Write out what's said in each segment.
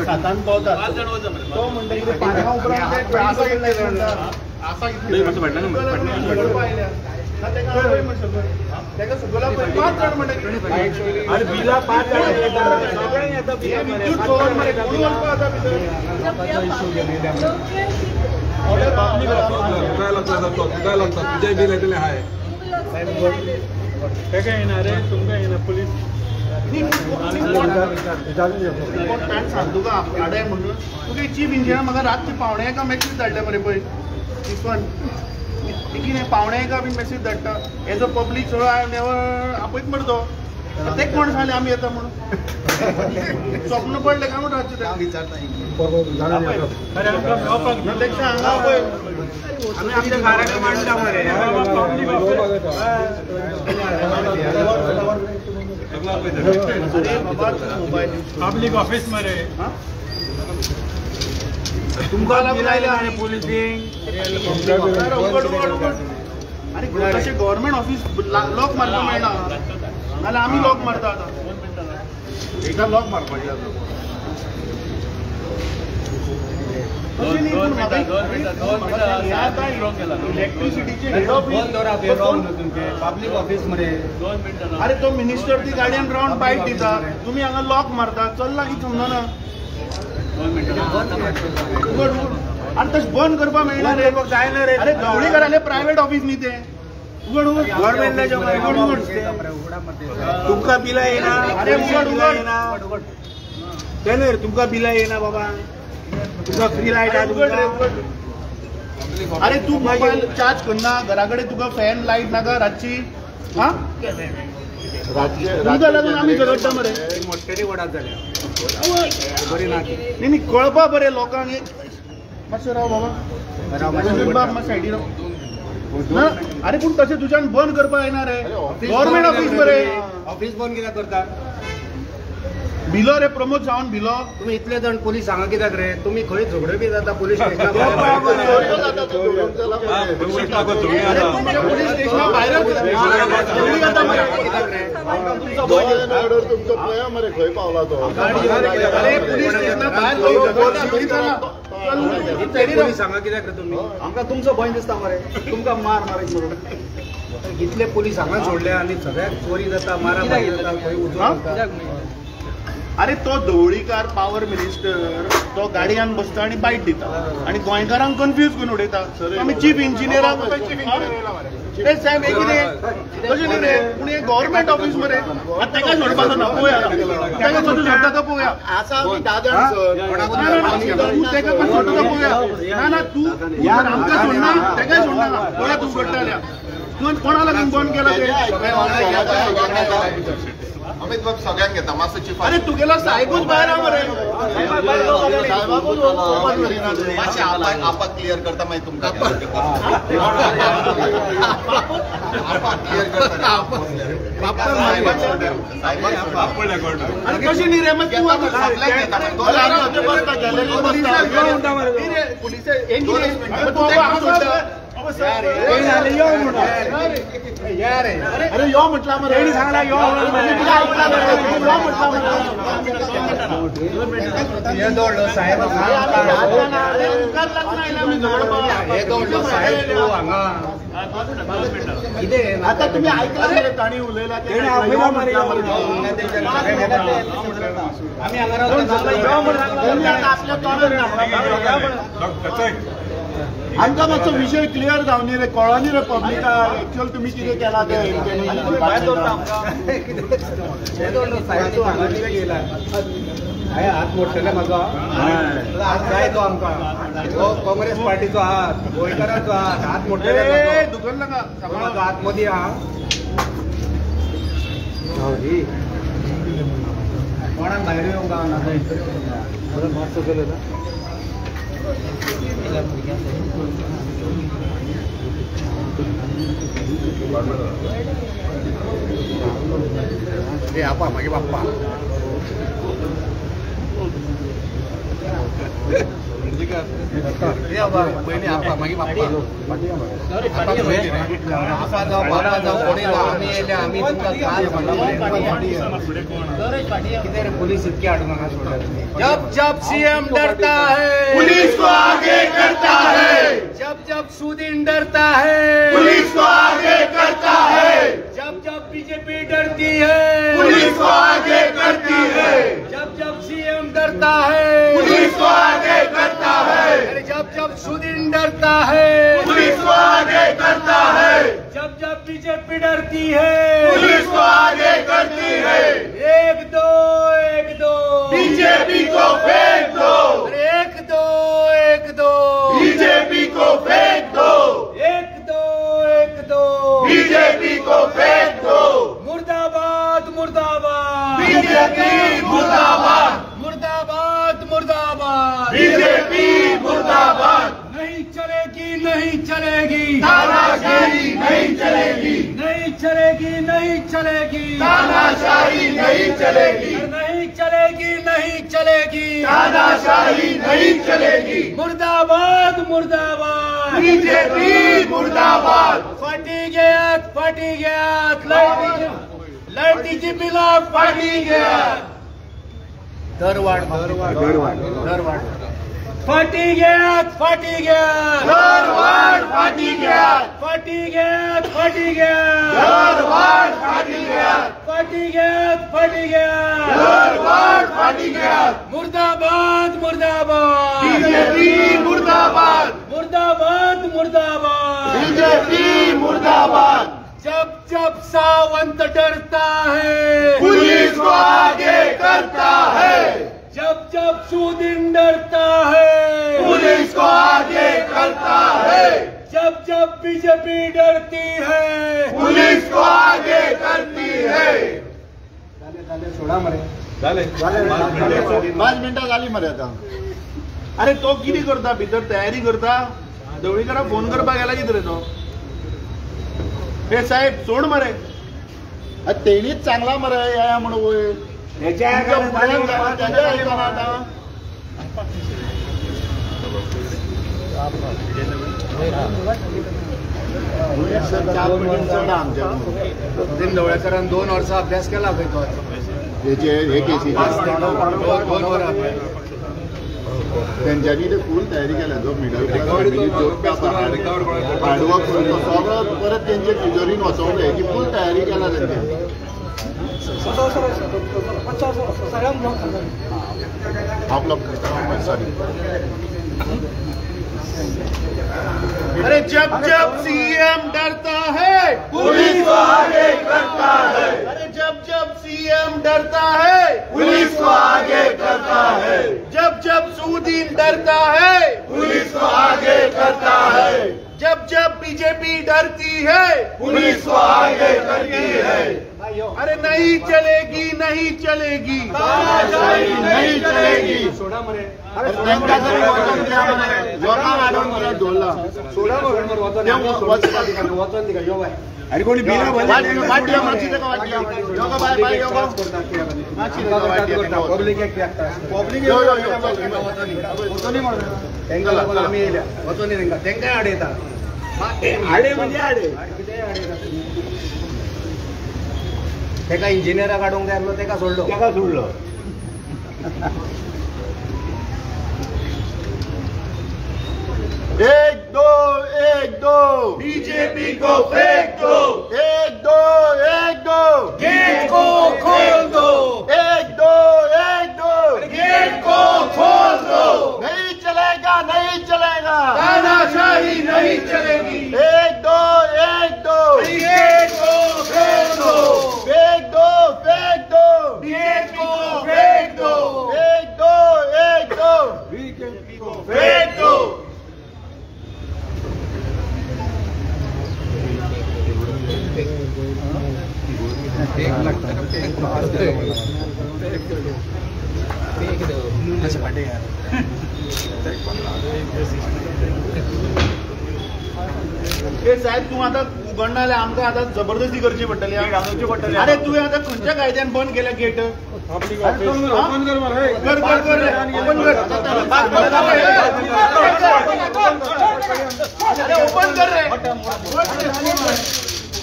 सातान पावतात तो म्हणटा पांचा उपरांत बिला 5 तुझे बिल येतले हाय काय येणार रे तुमकां येणार पोलीस सांगतो का गाड्या म्हणून तुका चीफ इंजिनियर म्हाका रातची पावणे एका मॅसेज धाडल्या मरे पळय इसवण कितें पावणे एका बीन मॅसेज धाडटा as a public so I never आपयत मरे तो तेक कोण सांगले आमी येता म्हणून स्वप्न पडले काय म्हणून रातचे विचारता हांगा पळय आमी आमच्या घराक मांडटा मरे पब्लिक ऑफिस मरे तुमकां लायले आनी पोलिसींग अरे तशें गव्हर्मेंट ऑफिस लॉक मारपाक मेळना नाल्यार आमी लॉक मारता आतां एकदा लॉक मारपाचें इलेक्ट्रिसिटीचे हेड ऑफिस पब्लिक ऑफिस मरे अरे तो मिनिस्टर ती गाडयान रावन बायट दिता तुमी हांगा लॉक मारता चल्ला की समजना अरे तशें बंद करपाक मेळना रे जायना रे अरे गवळीकाराले प्रायवेट ऑफिस न्ही ते उगड उगड गव्हर्मेंटाच्या तुमकां बिलां येना अरे उगड उगड येना रे तुमकां बिलां येना बाबा तुका फ्री लायट अरे तू मोबाईल चार्ज करना घरा कडेन तुका फॅन लायट नाका रातची हा तुमकां लागून आमी झगडटा मरे मोट्टेली वडात जाल्या बरी ना न्ही कळपा बरें लोकांक मातसो राव बाबा सायडीन राव अरे पूण तशें तुज्यान बंद करपा येना रे गव्हर्मेंट ऑफिस मरे ऑफिस बंद कित्याक करता भिलो रे प्रमोद सावंत भिलो तुम्ही इतले जण पोलीस सांगा कित्याक रे तुम्ही खंय झगडो बी जाता पोलीस स्टेशनार सांगा कित्याक रे तुम्ही आमकां तुमचो भंय दिसता मरे तुमकां मार मारीत म्हणून इतले पोलीस हांगा सोडले आनी सगळ्याक चोरी जाता मारामारी जाता खंय उजो अरे तो धवळीकार पावर मिनिस्टर तो गाडयान बसता आणि बायट दिता आणि गोंयकारांक कन्फ्यूज करून उडयता आमी चीफ इंजिनियराक ते साहेब हे कितें तशें न्ही रे पूण हे गव्हर्मेंट ऑफिस मरे तेका सोडपाचो ना पळोवया तेका सोडून सोडटा तो पळोवया आसा आमी 10 जाण तूं तेका पण सोडटा पळोवया ना ना तूं आमकां सोडना तेकाय सोडना पळोवया तूं सोडटा जाल्यार तूं कोणा लागून बंद केला ते अमित बाब सगळ्यांक घेता मातसो चीफ अरे तुगेलो साहेबूच भायर मरे मातशें आपाक क्लियर करता मागीर तुमकां कशें न्ही रे मागीर अरे यो म्हटला मरे सांगला यो साहेब आता तुम्ही ऐकलं ताणी उलयला आमकां मातसो विशय क्लियर जावनी रे कळनी रे पब्लिकाक एक्चुअल तुमी कितें केला ते हात मोडटले म्हाजो हात जाय तो आमकां काँग्रेस पार्टीचो हात गोंयकारांचो हात मोडटले दुखल नाका म्हाजो हात मदीं आहा कोणाक भायर येवंक गावना मातसो केलो ना apa magi bapak पहिले आपला मागीर बाप्पा जाऊ बाबा जाऊ कोणी आम्ही येले आम्ही तुमका काय किती रे पोलीस इतके आडू नका सोडा जब जब सीएम डरता है पुलिस को आगे करता है, जब जब सुदीन डरता है पुलिस को आगे करता है, जब जब बीजेपी डरती है पुलिस को आगे करती है, जब जब सीएम डरता है पुलिस को आगे करता है, अरे जब जब सुदीन डरता है पुलिस को आगे करता है, जब जब बीजेपी डरती है पुलिस को आगे करती है। एक दो बीजेपी को फेंक दो, अरे एक दो बीजेपी को फेंक दो, एक दो बीजेपी को फेंक दो, मुर्दाबाद मुर्दाबाद बीजेपी मुर्दाबाद, मुर्दाबाद मुर्दाबाद बीजेपी मुर्दाबाद। नहीं चलेगी नहीं चलेगी तानाशाही नहीं चलेगी, नहीं चलेगी नहीं चलेगी तानाशाही नहीं चलेगी, नहीं चलेगी नहीं चलेगी तानाशाही नहीं चलेगी, मुर्दाबाद मुर्दाबाद बीजेपी मुर्दाबाद, फाटी गयात लाईटीची बिला फाटी गया, दरवाढ फाटी गयात दरवाढ फाटी गया, फाटी गयात दरवाढ फाटी गया, दरवाढ फाटी गया, मुर्दाबाद मुर्दाबाद बीजेपी मुर्दाबाद, मुर्दाबाद मुर्दाबाद बीजेपी मुर्दाबाद। जब जब सावंत डरता है पुलिस को आगे करता है, जब जब सुदीन डरता है पुलिस को आगे करता है, जब जब बीजेपी डरती है पुलिस को आगे करती है। सोडा मरे 5 मिनिटां जाली मरे आता. अरे तो किती करता भितर तयारी करता ढवळीकरा फोन करपाक गेला कितें रे तो. हे साहेब सोड मरे तेणीच चांगला मरे या म्हणून वय ढवळेकरान 2 वर्ष अभ्यास केला खंय तो हे केसी 2 वर्ष त्यांच्यानी ते फुल तयारी केल्या जो मिडल क्लास हार्डवर्क करतो सगळं परत त्यांचे तिजोरीन वचवले की फुल तयारी केला त्यांनी. आपलं सॉरी. अरे जब जब सीएम डरता है पुलिस को आगे करता है, अरे जब जब सीएम डरता है पुलिस को आगे करता है, जब जब सुदीन डरता है पुलिस को आगे करता है, जब जब बीजेपी डरती है पुलिस को आगे करती है। अरे नहीं चलेगी नहीं चलेगी तानाशाही नहीं चलेगी। सोडा मरे अरे कोणी बिना पब्लिक तेंका आडे येता आडे म्हणजे आडे तेका इंजिनियरा काढूंक जाय आसलो तेका सोडलो एक दो बीजेपी को फेंक दो, एक दो गेट को खोल दो, एक दो गेट को खोल दो, नहीं चलेगा तानाशाही नहीं चलेगी। एक दो गेट को फेंक दो, फेंक दो गेट को फेंक दो, एक दो बीजेपी को फेंक दो। साहेब तू आता उघडणार आमकां आता जबरदस्ती करची पडटली. अरे तुवें आता खंयच्या कायद्यान बंद केल्या गेट. ओपन कर रे.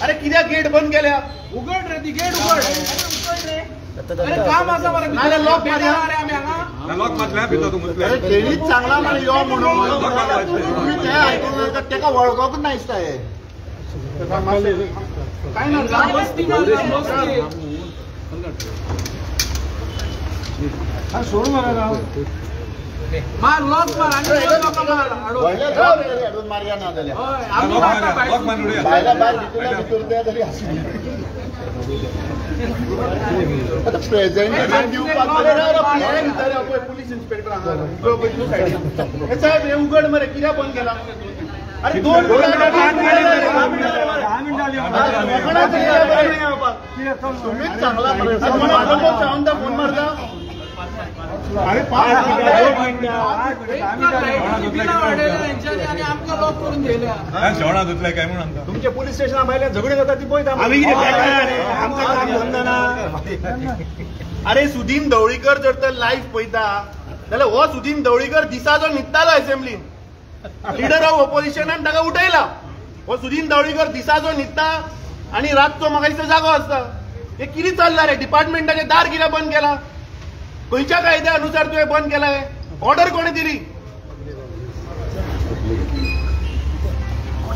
अरे कित्या गेट बंद केल्या? उघड रे ती गेट उघड. अरे काम असं बरं नाल्या लॉक मारया. लॉक मारल्या भितर तू मुतले. अरे तेणीच चांगला मला यो म्हणून तुम्ही ते ऐकून का त्याका वळखूच नाही काय सोड मारा मार लॉक मार आणि मार्या ना झाल्या लॉक मारूया. बायला बाहेर भितून द्या तरी आता प्रेझेंटेशन दिवपाक पोलीस इन्स्पेक्टर साहेब हे उघड मरे कित्या बंद केला? अरे 2 तुम्हीच चांगला फोन मारता. अरे शेवणा धुतलाय काय म्हणून आमका? तुमच्या पोलीस स्टेशन बायला झगडे जातात ती पळयता. अरे सुदीन ढवळीकर जर तर लाईव्ह पळयता जाल्यार हो सुदीन ढवळीकर दिसाचो न्हिदतालो असेंब्लीन लिडर ऑफ ऑपोजिशनान ताका उठयला. हो सुदीन ढवळीकर दिसाचो न्हिदता आणि रातचो म्हाका दिसता जागो आसता. हे कितें चल्ला रे? डिपार्टमेंटाचे दार कित्याक बंद केला? खंयच्या कायद्या अनुसार तुवें बंद केलाय? ऑर्डर कोणी दिली?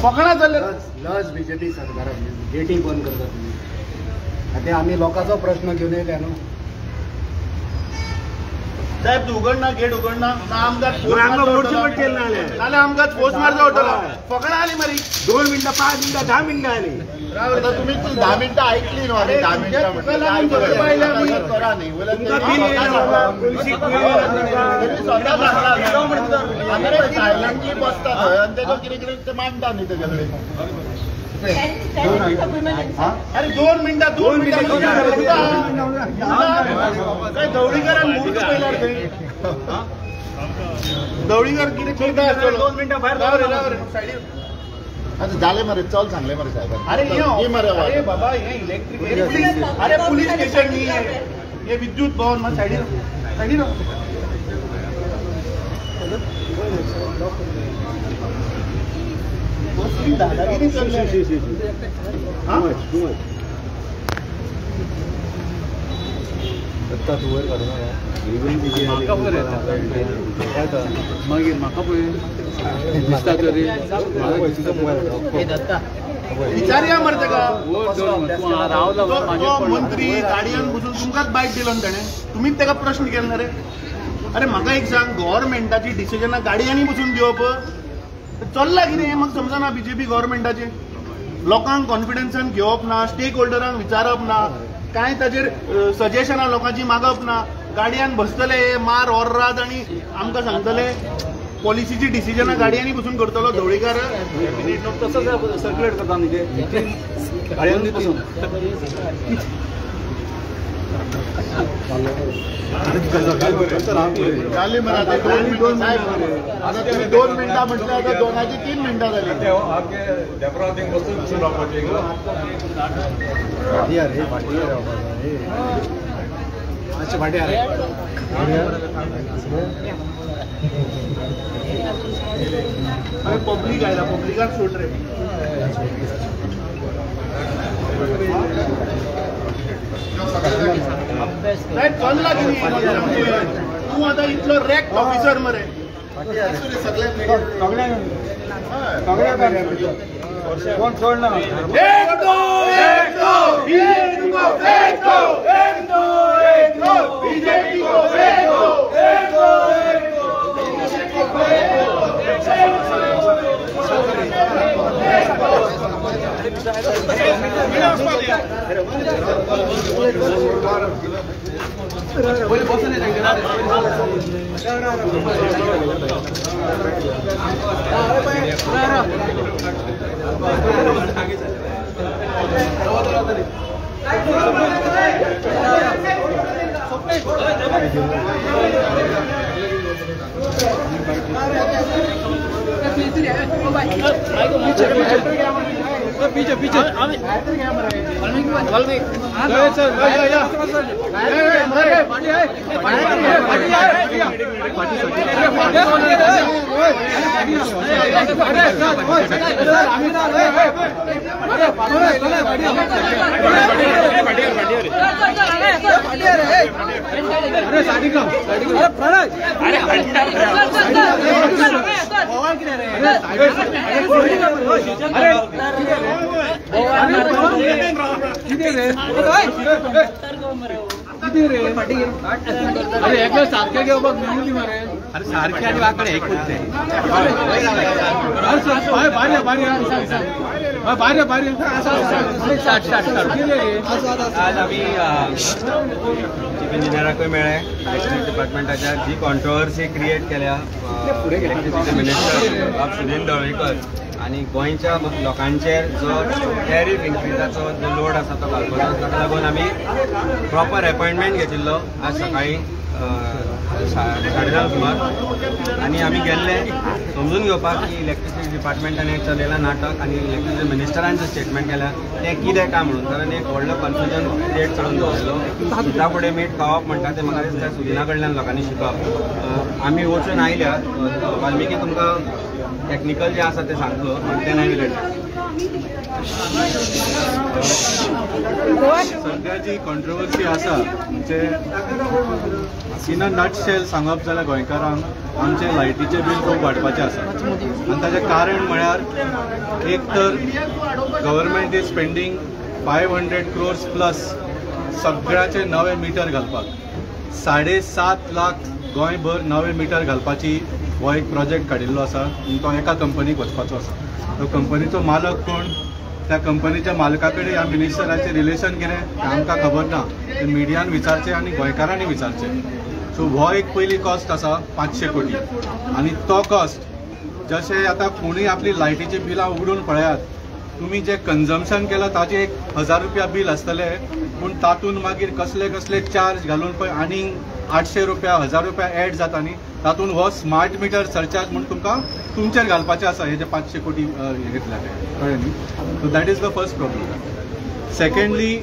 फकाणां चल्ले. लस बीजेपी सरकारान गेटी बंद करतात तुम्ही. आता आम्ही लोकांचो प्रश्न घेऊन येयल्या न्हू. साहेब तू उघडना गेट उघडना ना आमकां नाल्यार आमकां फोर्स मारचो पडटलो. फकाणां आली मरी 2 मिनिटं 5 मिनिटं 10 मिनिटं आली. आता तुम्ही 10 मिनिटं ऐकली न्हू. 10 मिनिटं करा न्ही सायलंटली बसता थंय आनी तेजो कितें कितें ते मांडटा न्ही तेजे कडेन. अरे 2 मिनिटां काय ढवळीकरान मूर्त पयला रे ढवळीकर कितें करता आसतलो. 2 मिनिटं भायर राव रे सायडीर. आता झाले मरे चल सांगले मरे साहेब. अरे बाबा हे इलेक्ट्रिक अरे पोलीस स्टेशन न्ही हे विद्युत भवन मग सायडीर सायडीर. दादागिरी चल्ली. मागीर म्हाका पळय दिसता तरी विचारया मरे तेका. तो मंत्री गाडयांत बसून तुमकांच बायट दिलो न्ही ताणें. तुमीच तेका प्रश्न केला रे. अरे म्हाका एक सांग गव्हर्मेंटाची डिसिजनां गाडयांनी बसून दिवप चल्ला कितें म्हाका समजना. बीजेपी गव्हर्मेंटाचे लोकांक कॉन्फिडन्सान घेवप ना, स्टेक होल्डरांक विचारप ना, कांय ताजेर सजेशनां लोकांची मागप ना. गाडयांत बसतले मार ओर्रात आनी आमकां सांगतले पॉलिसीची डिसिजनां गाडयांनी बसून करतलो ढवळीकर. तसंच सर्क्युलेट करता न्ही ते गाडयांनी बसून. जाली मरे आता 2 मिनिटं साहेब. आता तुम्ही 2 मिनिटां म्हटलं आता 2ची 3 मिनिटां जाली. बसून रावपाचें मातशें फाटीं रे. अरे पब्लीक आयला पब्लिकाक सोड रे. साहेब चल्ला कितें? तूं आतां इतलो रॅक्ट ऑफिसर मरे. कोण सोडना. बीजेपी पीछे पीछे अरे एकदा सारखे घेऊ बघ मेहनती मारे अरे सारखे आणि वाकडे एक होते आज आम्ही चीफ इंजिनियराकूय मेळ्ळे इलेक्ट्रिसिटी डिपार्टमेंटाच्या जी कॉन्ट्रोवर्सी क्रिएट केल्या इलेक्ट्रिसिटी मिनिस्टर सुनील ढवळीकर आणि गोंयच्या लोकांचेर जो टॅरिफ इन्क्रीजाचो जो लोड आसा तो घालपाचो ताका लागून आमी प्रॉपर अपॉयंटमेंट घेतिल्लो आज सकाळी 9:30 सुमार आनी आमी गेल्ले समजून घेवपाक की इलेक्ट्रिसिटी डिपार्टमेंटान एक चलयलां नाटक आनी इलेक्ट्रिसिटी मिनिस्टरान जे स्टेटमेंट केल्या तें कितें काय म्हणून कारण एक व्हडलो कन्फ्युजन क्रिएट करून दवरलो सुता फुडें मीठ खावप म्हणटा तें म्हाका दिसता सुदिना कडल्यान लोकांनी शिकप आमी वचून आयल्या वाल्मिकी तुमकां टेक्निकल जे आसा ते सांगलो ते नाही रिलेटेड सध्या जी कॉन्ट्रोवर्सी आसा म्हणजे इन अ नटशेल सांगप जाल्यार गोंयकारांक आमचे लायटीचे बील खूब वाडपाचें आसा आनी ताचें कारण म्हळ्यार एक तर government is spending 500 crores plus सगळ्याचे नवे मिटर घालपाक 7.5 लाख गोंयभर नवे मिटर घालपाची हो एक प्रोजेक्ट काडिल्लो आसा आनी तो एका कंपनीक वचपाचो आसा तो कंपनीचो मालक कोण त्या कंपनीच्या मालका कडेन ह्या मिनिस्टराचें रिलेशन कितें तें आमकां खबर ना तें मिडियान विचारचें आनी गोंयकारांनी विचारचें सो हो एक पयली कॉस्ट आसा 500 कोटी आनी तो कॉस्ट जशें आतां कोणूय आपली लायटीची बिलां उगडून पळयात तुमी जे कन्जम्पशन केलां ताजें 1,000 रुपया बील आसतलें पूण तातूंत मागीर कसले कसले चार्ज घालून पळय आनीक 800 रुपया 1,000 रुपया एड जाता न्ही तातूंत हो स्मार्ट मिटर सरचार्ज म्हणून तुमकां तुमचेर घालपाचें आसा हे जे 500 कोटी हे घेतल्या ते कळ्ळें न्ही so that is the first problem secondly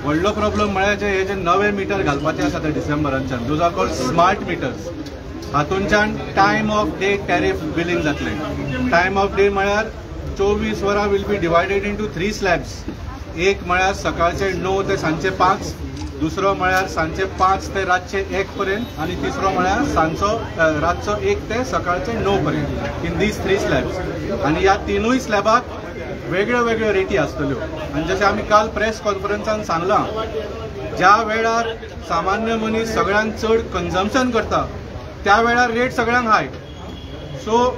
व्हडलो प्रॉब्लम म्हळ्यार जे हे जे नवे मिटर घालपाचे आसा ते डिसेंबरांच्यान those are called smart meters हातूंच्यान time of day tariff billing जातलें टायम ऑफ डे म्हळ्यार 24 वरां will be divided into 3 slabs एक म्हळ्यार सकाळचे 9 ते सांजचे 5 दुसरो म्हळ्यार सांजचे 5 ते रातचे 1 पर्यंत आनी तिसरो म्हळ्यार सांजचो रातचो 1 ते सकाळचे 9 पर्यंत इन दीज 3 स्लॅब्स आनी ह्या तिनूय स्लॅबाक वेगळ्यो वेगळ्यो रेटी आसतल्यो आनी जशें आमी काल प्रेस कॉन्फरन्सान सांगलां ज्या वेळार सामान्य मनीस सगळ्यांत चड कन्जम्पशन करता त्या वेळार रेट सगळ्यांक हाय so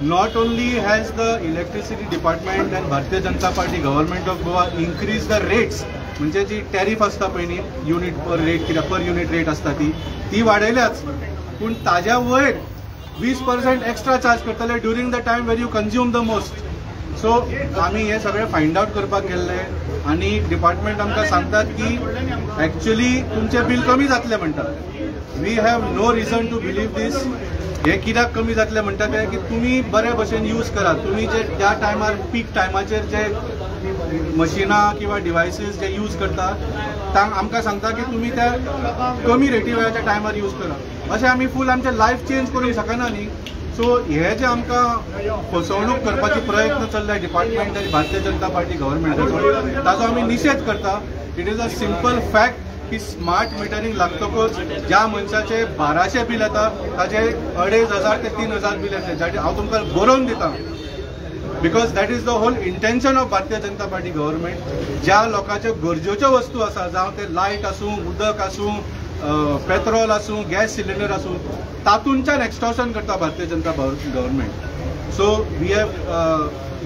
not only has the electricity department and Bharatiya Janata Party government of Goa increased the rates म्हणजे जी टॅरिफ आसता पळय न्ही युनिट पर रेट किंवा पर युनिट रेट आसता ती वाडयल्याच पूण ताज्या वयर 20% एक्स्ट्रा चार्ज करतले during the time where you consume the most so आमी हे सगळे फायंड आउट करपाक गेल्ले आनी डिपार्टमेंट आमकां सांगतात की एक्चुअली तुमचे बील कमी जातले म्हणटात we have no reason to believe this हे कित्याक कमी जातले म्हणटा ते की तुमी बरे भशेन यूज करात तुमी जे त्या टायमार पीक टायमाचेर जे मशिनां किंवा डिवायसीस जे यूज करता आमकां सांगता की तुमी ते कमी रेटी वयाच्या टायमार यूज करा अशें आमी फूल आमचें लायफ चेंज करूंक शकना न्ही सो हे जे आमकां फसवणूक करपाचे प्रयत्न चल्ले डिपार्टमेंट आनी भारतीय जनता पार्टी गव्हर्मेंटाचो ताचो आमी निशेध करता it is a simple fact की स्मार्ट मिटरींग लागतकच ज्या मनशाचे 1200 बील येता ताचे 2,500 ते 3,000 बील येता जाचे हांव तुमकां बरोवन दिता because that is the whole intention of Bharatiya Janata party government ज्या लोकांच्यो गरजेच्यो वस्तू आसा जावं ते लायट आसूं उदक आसूं पेट्रोल आसूं गॅस सिलिंडर आसूं तातूंच्यान एक्स्टॉर्शन करता Bharatiya Janata government so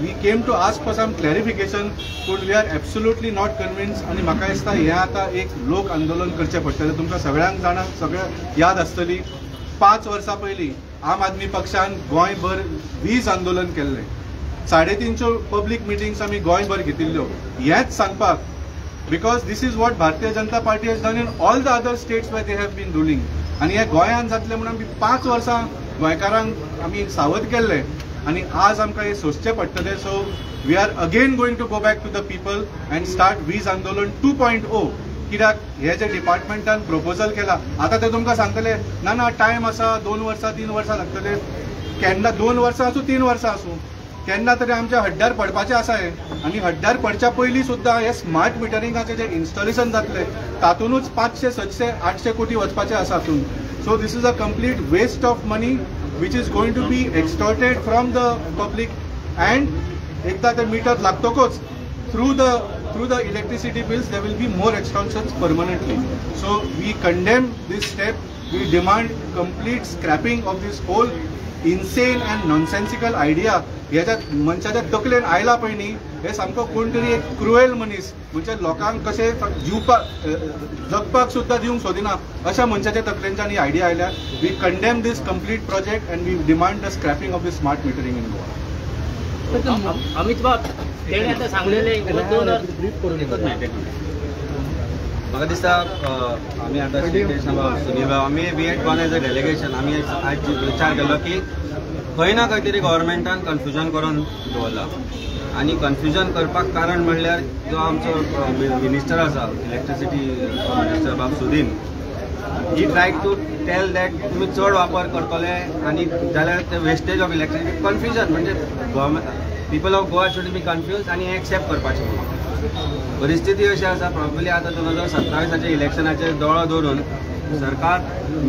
we came to ask for some clarification but we are absolutely not convinced आणि म्हाका दिसता हे आता एक लोक आंदोलन करचे पडटलें तुमकां सगळ्यांक जाणां सगळ्या याद आसतली 5 वर्सां पयलीं आम आदमी पक्षान गोंयभर 20 आंदोलन केल्लें 350 पब्लीक मिटिंग्स आमी गोंयभर घेतिल्ल्यो हेंच सांगपाक because this is what Bharatiya Janata Party has done in all the other states where they have been ruling आनी हे गोंयांत जातलें म्हणून आमी 5 वर्सां गोंयकारांक आमी सावध केल्ले आनी आज आमकां हे सोंसचें पडटलें. So we are again going to go back to the people and start वीज आंदोलन 2.0. कित्याक हे जे डिपार्टमेंटान प्रपोजल केला आतां ते तुमकां सांगतले ना टायम आसा 2 वर्सां 3 वर्सां लागतले. केन्ना 2 वर्सां आसूं 3 वर्सां आसूं केन्ना तरी आमच्या हड्ड्यार पडपाचें आसा हे. आनी हड्ड्यार पडच्या पयलीं सुद्दां हे स्मार्ट मिटरिंगाचें जे इन्स्टॉलेशन जातलें तातूंतच 500, 700, 800 कोटी वचपाचें आसा हातून. So this is a complete waste of money which is going to be extorted from the public, and एकदा ते मीटर लागतोच through the electricity bills there will be more extortions permanently. So we condemn this step. We demand complete scrapping of this whole insane and nonsensical idea. ह्याच्यात मनशाच्या तकलेन आयला पळय न्ही हे सामको कोण तरी एक क्रुएल मनीस म्हणजे लोकांक कशें जिवपाक जगपाक सुद्दां दिवंक सोदिना अशा मनशाच्या तकलेंच्यान ही आयडिया आयल्या. We condemn this complete project and we demand the scrapping of the smart metering in Goa. Amit बाब तेणे आतां सांगलेलें म्हाका दिसता आमी आतां सुनील बाब आमी we had gone as a delegation. आमी आज विचार केलो की खंय ना खंय तरी गव्हर्मेंटान कन्फ्युजन करून दवरला आनी कन्फ्युजन करपाक कारण म्हणल्यार जो आमचो मिनिस्टर आसा इलेक्ट्रिसिटी मिनिस्टर बाब सुदीन ही ट्राय टू टेल दॅट तुमी चड वापर करतले आनी जाल्यार ते वेस्टेज ऑफ इलेक्ट्रिसिटी कन्फ्युजन म्हणजे government people of Goa should be confuse आनी एक्सेप्ट करपाचें. परिस्थिती अशी आसा प्रॉब्ली आतां 2027 इलेक्शनाचेर दोळो दवरून सरकार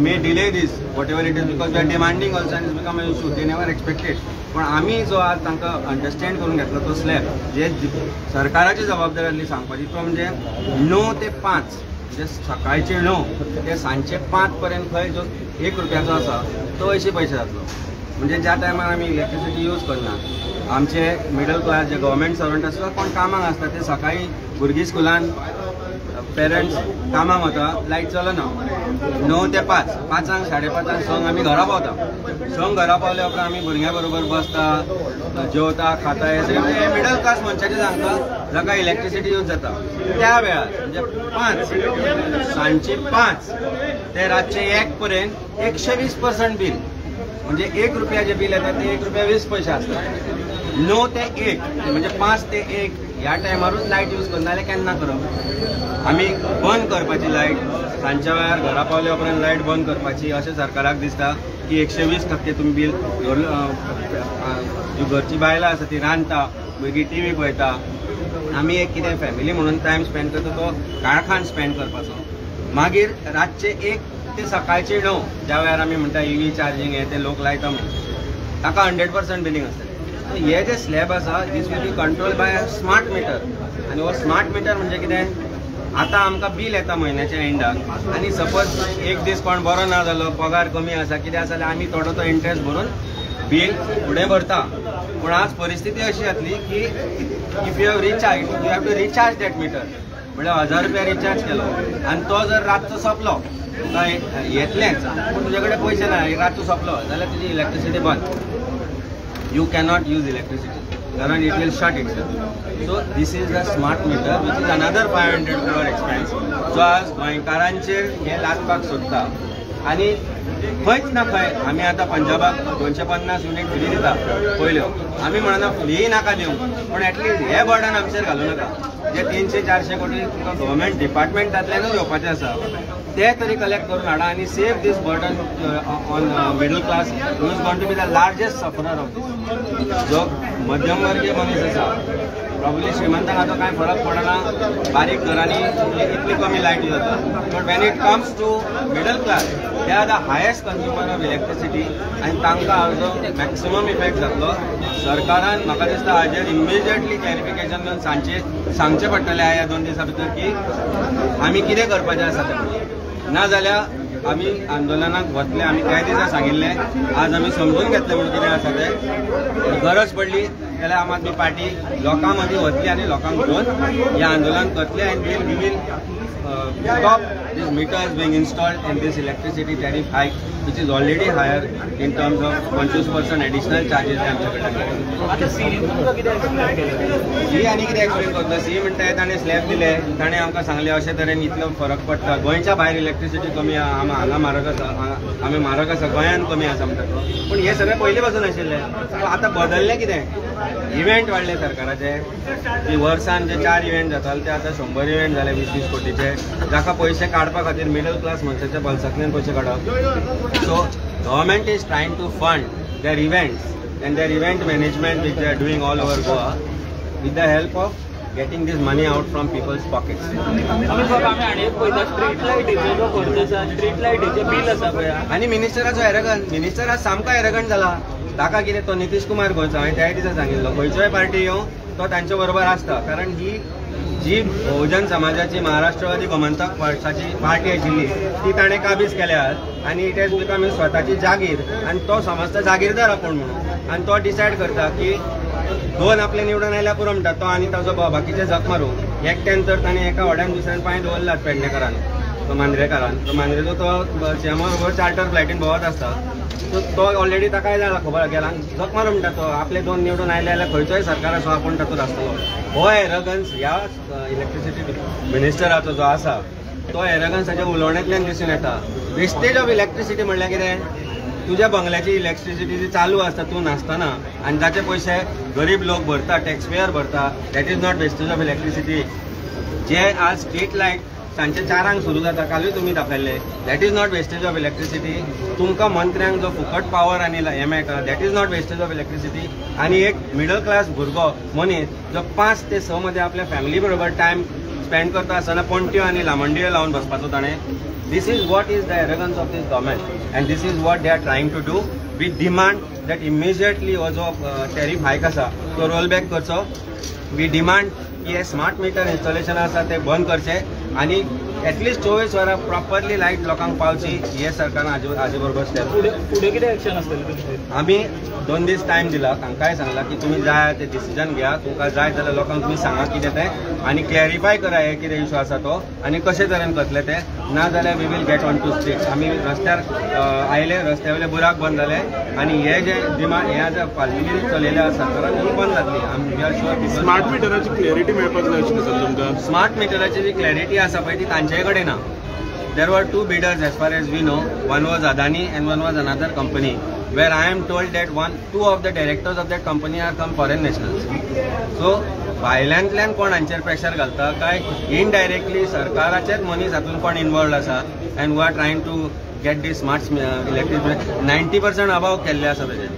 may delay this whatever it is because we are demanding also and it's become a issue they never expected. पण आमी जो आज तांकां अंडरस्टँड करून घेतलो तो स्लॅब जे सरकाराची जबाबदारी आसली सांगपाची तो म्हणजे 9 ते 5 जे सकाळचे 9 ते सांजचे 5 पर्यंत खंय जो 1 रुपयाचो आसा तो 80 पैसे जातलो. म्हणजे ज्या टायमार आमी इलेक्ट्रिसिटी यूज करना आमचे मिडल क्लास जे गव्हर्मेंट सर्वंट आसता कोण कामाक आसता ते सकाळी भुरगीं स्कुलान पेरंट्स कामाक वता लायट चलना 9 ते 5 5 5:30 संक आमी घरा पावता. संक घरा पावल्या उपरांत आमी भुरग्यां बरोबर बसता जेवता खाता हे सगळे मिडल क्लास मनशाचे सांगता जाका इलेक्ट्रिसिटी यूज जाता त्या वेळार म्हणजे 5 सांजचे 5 ते रातचे 1 पर्यंत 120% बिल म्हणजे 1 रुपया जे बिल येता ते 1 रुपया 20 पैसे असतात. 9 ते 1 म्हणजे 5 ते 1 ह्या टायमारूच लायट यूज करना जाल्यार केन्ना करप. आमी बंद करपाची लायट सांजच्या वेळार घरा पावल्या उपरांत लायट बंद करपाची अशें सरकाराक दिसता की 120% तुमी बिल जी घरची बायलां आसा ती रांदता भुरगीं टीव्ही पळयता. आमी एक कितें फॅमिली म्हणून टायम स्पेंड करता तो काळखांत स्पेंड करपाचो. मागीर रातचे 1 ते सकाळचे 9 ज्या वेळार आमी म्हणटा EV चार्जिंग हे ते लोक लायता म्हणून ताका 100% बिलिंग आसतलें. हे जे स्लॅब आसा this will be control by smart meter आनी हो स्मार्ट मिटर म्हणजे कितें आतां आमकां बील येता म्हयन्याच्या एंडाक आनी सपोज एक दीस कोण बरो ना जालो पगार कमी आसा कितें आसा जाल्यार आमी थोडो तो इंट्रस्ट भरून बील फुडें भरता. पूण आज परिस्थिती अशी जातली की if you have recharge you have to recharge that meter म्हणल्यार 1000 रुपया रिचार्ज केलो आनी तो जर रातचो सोंपलो काय येतलेंच पूण तुजे कडेन पयशे ना रातचो सोंपलो जाल्यार तुजी इलेक्ट्रिसिटी बंद. You cannot use electricity कारण it will shut itself. So this is the smart meter which is another 500 crore expense. So आज गोंयकारांचेर हे लादपाक सोदता आनी खंयच ना खंय आमी आतां पंजाबाक 250 युनिट फ्री दिता पयल्यो आमी म्हणना फ्री नाका दिवंक पूण एटलिस्ट हे बर्डन आमचेर घालूं नाका जे 300-400 कोटी तुका गव्हर्मेंट डिपार्टमेंटांतल्यानूच येवपाचें आसा ते तरी कलेक्ट करून हाडा आनी save this burden on middle class who is going to be the largest sufferer of this. जो मध्यमवर्गीय मनीस आसा प्रॉब्ली श्रीमंतांक हाचो कांय फरक पडना बारीक घरांनी इतली कमी लायट जाता but when it comes to middle class they are the highest consumer of electricity आनी तांकां हाजो मॅक्सिमम इफेक्ट जातलो. सरकारान म्हाका दिसता हाजेर इमिजिएटली क्लॅरिफिकेशन घेवन सांगचें पडटलें ह्या 2 दिसां भितर की आमी कितें करपाचें आसा तें ना जाल्यार आमी आंदोलनाक वतले. आमी त्या दिसा सांगिल्लें आज आमी समजून घेतलें म्हणून कितें आसा तें गरज पडली जाल्यार आम आदमी पार्टी लोकां मदीं वतली आनी लोकांक घेवन हें आंदोलन करतले आनी we will stop these meters being installed and this electricity tariff hike, which is already higher in terms of 25% additional charges आमच्याकडे. सी आनी कितें एक्सप्लेन करता, सी म्हणटात ताणें स्लॅब दिले, ताणें आमकां सांगलें अशे तरेन इतलो फरक पडटा, गोंयच्या भायर इलेक्ट्रिसिटी कमी आहा, हांगा म्हारग आसा, आमी म्हारग आसा, गोंयांत कमी आसा म्हणटा. पूण हे सगळें पयलीं पासून आशिल्लें. सो आतां बदललें कितें? इव्हेंट वाडले सरकाराचे. जी वर्सान जे 4 इव्हेंट जाताले ते आतां 100 इव्हेंट जाले 20-20 कोटीचे, जाका पयशे काडपा खातीर मिडल क्लास मनशाच्या बल्सांतल्यान पयशे काडप. So government is trying to fund their events and their event management which they are doing all over Goa with the help of getting this money out from people's pockets. आणि मिनिस्टराचो एरगन, minister आज सामको एरगंट जाला. ताका कितें तो नितीश कुमार गोंयचो, हांवें त्या दिसा सांगिल्लो, खंयच्योय पार्टी येवं तो तांचे बरोबर आसता. कारण ही जी बहुजन समाजाची महाराष्ट्रवादी गोमंतक पक्षाची पार्टी आशिल्ली ती ताणें काबीज केल्यात आनी इट हॅज बिकम स्वताची जागीर आनी तो समजता जागीरदार आपूण म्हणून. आनी तो डिसायड करता की 2 आपले निवडून आयल्या पुरो म्हणटा तो आनी ताजो बाकीचे जख मारूं. एकट्यान तर ताणें एका व्हड्यान दुसऱ्यान पांय दवरलात पेडणेकरान, तो मांद्रेकारान. तो मांद्रेचो तो सीएमा बरोबर चार्टर फ्लायटीन भोंवत आसता. तो ऑलरेडी ताकाय जाला खबर गेला जख मारूं म्हणटा तो. आपले 2 निवडून आयले जाल्यार खंयचोय सरकार आसूं आपूण तातूंत आसतलो. हो एरगन्स ह्या इलेक्ट्रिसिटी मिनिस्टराचो जो आसा तो एरगन्साच्या उलोवण्यांतल्यान दिसून येता. वेस्टेज ऑफ इलेक्ट्रिसिटी म्हणल्यार कितें? तुज्या बंगल्याची इलेक्ट्रिसिटी जी चालू आसता तूं नासतना आनी ताचे पयशे गरीब लोक भरता, टॅक्स पेयर भरता, that is not wastage of electricity. जे आज स्ट्रीट लायट सांजचे 4 सुरू जाता, कालूय तुमी दाखयल्ले, that is not wastage of electricity. तुमकां मंत्र्यांक जो फुकट पावर आनी हें मेळटा that is not wastage of electricity. आनी एक मिडल क्लास भुरगो मनीस जो 5 ते 6 मध्ये आपल्या फॅमिली बरोबर टायम स्पेंड करता आसतना पणट्यो आनी लामंड्यो लावन बसपाचो ताणें. This is what is the arrogance of this government and this is what they are trying to do. We demand that immediately हो जो tariff hike आसा तो रोल बॅक करचो. We demand की हे स्मार्ट मीटर इन्स्टॉलेशन आसा ते बंद करचे आनी एटलिस्ट 24 वरां प्रॉपरली लायट लोकांक पावची. हे सरकारान हाजे बरोबर स्टेप. फुडें कितें एक्शन आसतलें? आमी 2 दीस टायम दिला, तांकांय सांगला की तुमी जाय ते डिसिजन घ्या, तुमकां जाय जाल्यार लोकांक तुमी सांगा कितें तें आनी क्लॅरिफाय करा हे कितें इशू आसा तो आनी कशे तरेन करतले ते. ना जाल्यार we will get on to streets. आमी रस्त्यार आयले, रस्त्या वयले बुराक बंद जाले आनी हे जे डिमांड हे जे फालतुगिरी चलयल्या सरकारान ही बंद जातली. We are sure. स्मार्ट मिटराची क्लियरिटी मेळपाक जाय अशें दिसता तुमकां? स्मार्ट मिटराची जी क्लॅरिटी आसा पळय ती तांचे कडेन ना. There were 2 bidders as far as we know. One was Adani and one was another company. Where I am told that 2 of the directors of that company are come foreign nationals. So भायल्यांतल्यान कोण हांचेर pressure घालता काय indirectly सरकाराचेच मनीस हातून कोण involve आसा and we are trying to get the smart electricity. 90% above केल्ले आसा ताचे.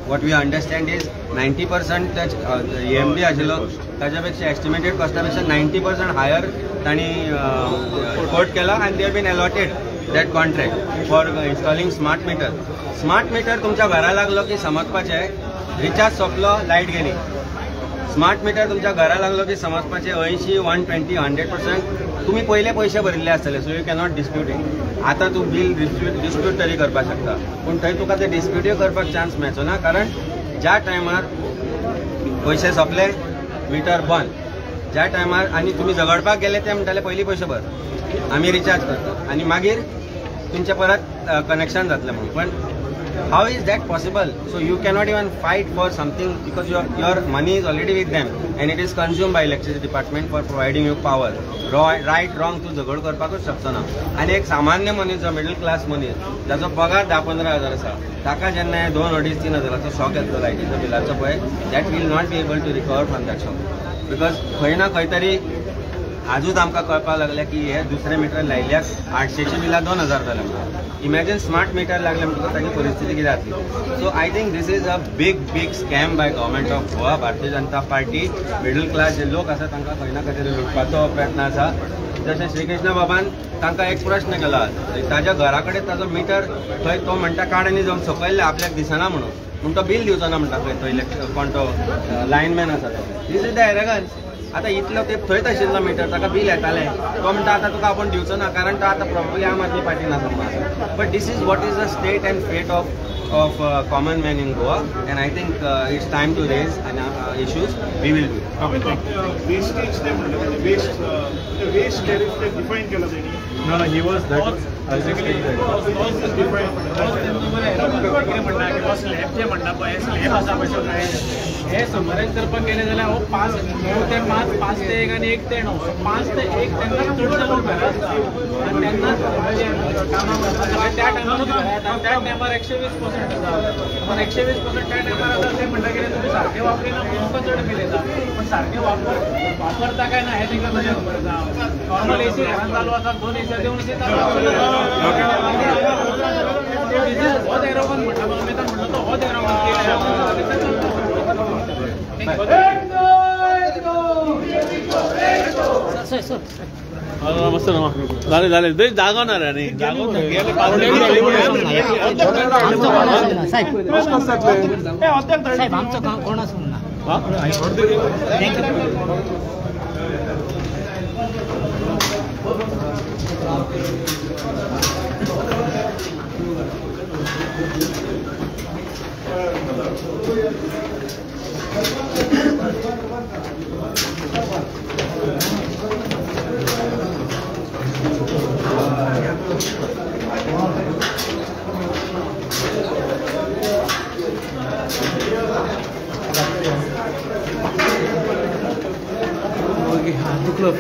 What we understand is 90% EMD आशिल्लो ताच्या एस्टिमेटेड कॉस्टा पेक्षा 90% हायर तांणी कोट केला आनी they have been allotted that contract for installing smart meter. Smart meter तुमच्या घरा लागलो की समजपाचें रिचार्ज सोंपलो, लायट गेली. स्मार्ट मीटर तुमच्या घरा लागलो की समजपाचें 80, 120, 100% तुम्ही पहिले पैसे भरिल्ले आसतले. So you cannot dispute it. आता तू बिल डिस्प्यूट तरी करपाक शकता पूण थंय तुका ते डिस्प्यूटूय करपाक चान्स मेळचो ना. कारण ज्या टायमार पैसे सोंपले मिटर बंद, ज्या टायमार आनी तुमी झगडपाक गेले ते म्हणटाले पयलीं पैसे भर आमी रिचार्ज करता आनी मागीर तुमचें परत कनेक्शन जातलें म्हणून. पण how is that possible? So you cannot even fight for something because your money is already with them and it is consumed by electricity department for providing you power. Right wrong तू झगड करपाकूच शकचो ना. आनी एक सामान्य मनीस जो middle class मनीस जाचो पगार 10-15 हजार आसा ताका जेन्ना 2-2.5-3 हजाराचो शॉक येतलो लायटीचो बिलाचो पळय that will not be able to recover from that shock. Because खंय ना खंय तरी आजूच आमकां कळपाक लागलें की हे दुसरे मिटर लायल्याक 800ची बिलां 2000 जाले म्हणून. इमॅजिन स्मार्ट मीटर लागले म्हणटकूच ताची परिस्थिती कितें जातली. So I think this is a big scam by government of Goa. Bharatiya Janata party middle class जे लोक आसा तांकां खंय ना खंय तरी लुटपाचो प्रयत्न आसा. जशें श्रीकृष्ण बाबान तांकां एक प्रश्न केला ताज्या घरा कडेन ताजो मिटर थंय तो म्हणटा काड आनी जावन सकयल्ले आपल्याक दिसना म्हणून तो बील दिवचो ना म्हणटा खंय तो कोण तो लायनमॅन आसा तो. This is the arrogance. आता इतलो ते थंयच आशिल्लो मिटर ताका बील येतालें तो म्हणटा आतां तुका आपूण दिवचो ना कारण तो आतां प्रॉब्ली आम आदमी पार्टीन आसा. But this is what is the state and fate of of common man in Goa, and I think it's time to raise issues. We will do it. Wastage ते म्हणलं वेस्ट टॅरिफ ते define केलं त्यांनी. No, he was that. I'll just take that. Slab जे म्हणटा पळय slab आसा पळय हे समरायज करपाक गेले जाल्यार हो 5 ते 5 5 ते 1 आणि 1 ते 9 5 ते 1 तेन्ना चडशे लोक घरा आसता आनी तेन्ना कामाक वता त्या टायमारूच घरा येता त्या टायमार 120% आसा पण 120% त्या टायमार आतां ते म्हणटा कितें तुमी सारके वापरिना म्हणून तुमकां चड बिल येता पण सारके वापरता काय ना हे तांकां कशें खबर आसा नॉर्मल एसी घरांत चालू आसा 2 एसी देऊन एसी चालू हो एरोगन म्हणटा आमी तर म्हणटा तो हो मस्त ना झाले जागवणार आणि आमचं काम कोण असं म्हणा दुखलं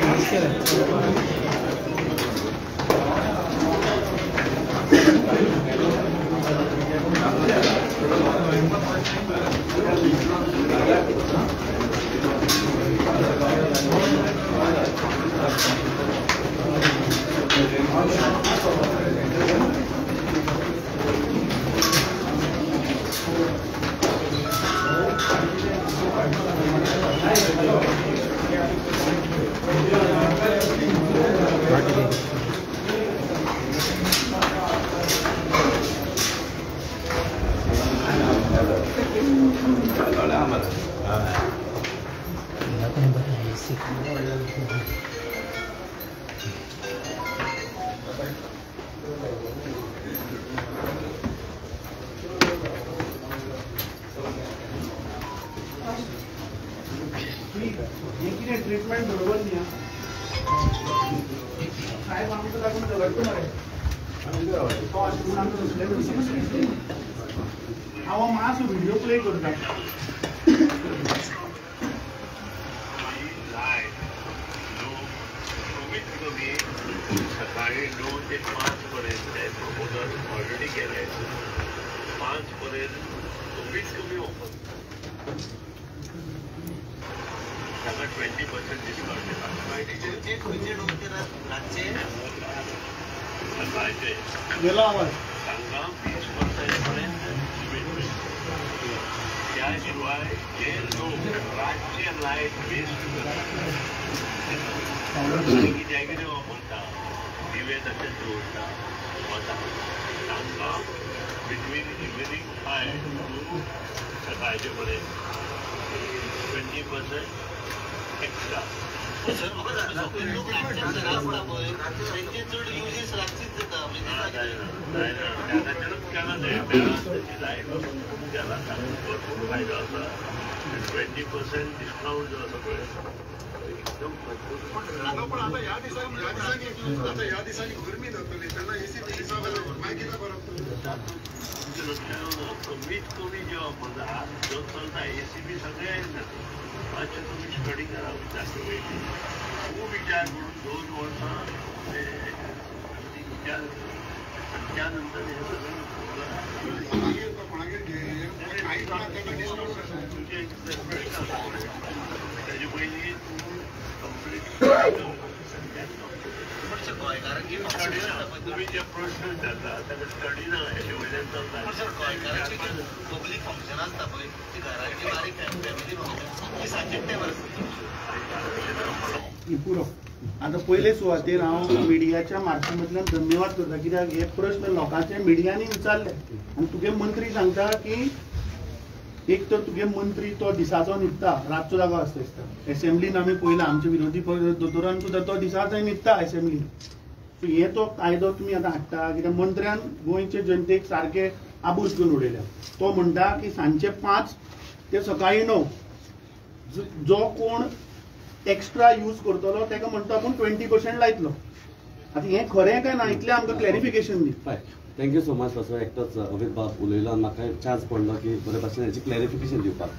ट्रीटमेंट बरोबर नाही साहेब आमचं लागून जवळतो हांव मातसो व्हिडिओ प्ले करता सकाळी 9 ते 5 पर्यंत प्रपोजल ऑलरेडी केले 5 पर्यंत कमीत कमी ऑफर त्याला 20% डिस्काउंट सकाळचे गेला आवाज सांगा 20% पर्यंत त्याशिवाय जे लोक राज्य लाईट बेस्ट जागेने वापरता दिवे तसे जोडता सांगा बिटवीन इव्हिनिंग 5 टू सकाळचे पर्यंत 20% एक्स्ट्रा त्याला भरपूर फायदा असा 20% डिस्काउंट जो असं एकदम पण आता या दिवसांनी गरमी नव्हती त्यांना एसी कमीत कमी जेव्हा पडला जो चलता एसी बी सगळे अच्छा तुम्ही स्टडी करावी जास्त वेळ खूप विचार करून 2 वर्षां त्यानंतर हे सगळं त्याची पहिली कंप्लीट तुम्ही जे प्रश्न विचारता त्याला स्टडी ना पब्लीक फंक्शन आसता पळय ती घराची बारीक फॅमिली फंक्शन सब्जेक्टेबल पुरो आता पयले सुवातेर हांव मिडियाच्या माध्यमांतल्यान धन्यवाद करता कित्याक हे प्रश्न लोकांचे मिडियांनी विचारले आनी तुगे मंत्री सांगता की एक तर तुगे मंत्री तो दिसाचो न्हिदता रातचो जागो आसता दिसता एसेंब्लीन आमी पयला आमचे विरोधी दोतोरान सुद्दां तो दिसाचो न्हिदता एसेंब्लीन सो हे तो कायदो तुमी आतां हाडटा कित्याक मंत्र्यान गोंयचे जनतेक सारके आबूज करून उडयल्या. तो म्हणटा की सांजचे 5 ते सकाळी 9 जो कोण एक्स्ट्रा यूज करतलो ताका म्हणटा आपूण 20% लायतलो. आता हे खरें काय ना इतलें आमकां क्लॅरिफिकेशन दी. Thank you so much. फर्स्ट एकटोच अमित बाब उलयलो आनी म्हाका चान्स पडलो की बरे भाशेन हेची क्लॅरिफिकेशन दिवपाक.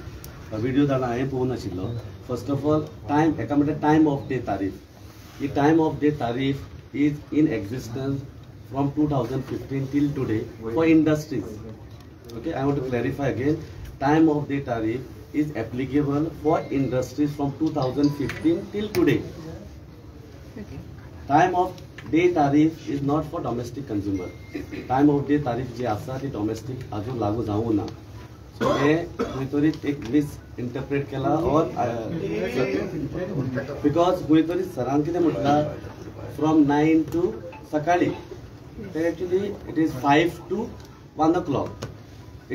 व्हिडिओ जाणा हांवें पळोवन नाशिल्लो. फर्स्ट ऑफ ऑल टायम एका म्हणटा टायम ऑफ डे तारीफ. ही time of day tariff is in existence from 2015 till today for industries. Okay, I want to clarify again. Time of day tariff is applicable for industries from 2015 till today. Time of day tariff is not for domestic consumer. Time of day tariff जे आसा ती domestic अजून लागू जावूं ना. So हे खंयतरी एक मिस इंटरप्रेट केला और बिकॉज खंयतरी सरान कितें म्हटलां फ्रॉम 9 to सकाळी. Actually, it is 5 to 1 o'clock.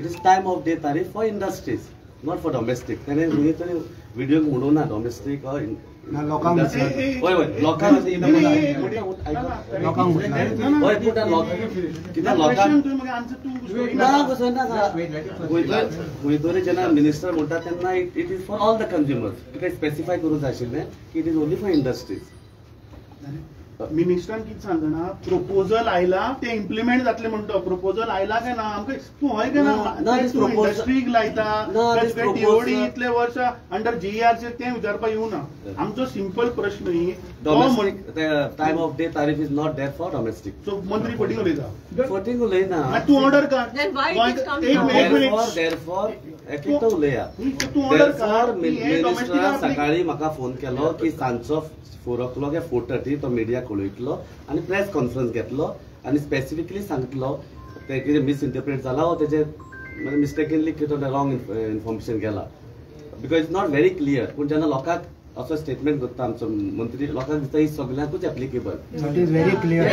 It is time of day tariff for industries, not for domestic. त्याने व्हिडिओ म्हणून ना domestic or लोकांक जेन्ना मिनिस्टर म्हणटा तेन्ना it is for all the consumers. कितें स्पेसिफाय करूंक जाय आशिल्लें की it is only for industries. मिनिस्टरान कितें सांगता ना प्रपोजल आयला ते इम्प्लिमेंट जातले म्हणतो. प्रपोजल आयला काय ना आमकां तूं हय काय ना इंडस्ट्रीक लायता टीओडी इतले वर्ष अंडर जीआरसी तें विचारपाक येवना. आमचो सिंपल प्रश्न ही time of day tariff is not there for domestic. So मंत्री फटींग उलयता. फटींग उलयना. तूं ऑर्डर कर. एकटो उलया. तूं ऑर्डर कर. मिनिस्टरान सकाळी म्हाका फोन केलो की सांजचो 4 o'clock या 4:30 तो मिडिया कळयतलो आनी प्रेस कॉन्फरन्स घेतलो आनी स्पेसिफिकली सांगतलो ते कितें मिस इंटरप्रेट जाला वा तेजे मिस्टेकिनली कितें रॉंग इन्फॉर्मेशन गेला. Because it's not very clear. पूण जेन्ना लोकांक असो स्टेटमेंट करता आमचो मंत्री लोकांक दिसता ही सगळ्यांकूच applicable. It is very clear.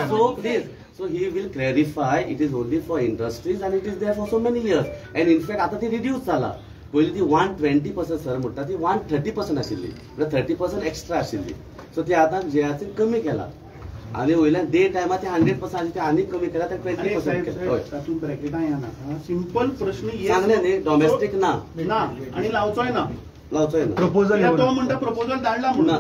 So please so he will clarify it is only for industries and it is there for so many years and in fact आता ती रिड्यूस जाला. पयलीं ती 120% सर म्हणटा ती 130% आशिल्ली. 30% एक्स्ट्रा आशिल्ली. सो ती आतां जेआरसीन कमी केला आनी वयल्यान डे टायमार ती 100% आशिल्ली ती आनी कमी केला. 20% केला. तातूंत ब्रॅकेटां येना. सिंपल प्रश्न सांगले न्ही डोमेस्टिक ना आनी लावचोय ना. प्रपोजल तो म्हणटा प्रपोजल धाडला म्हणून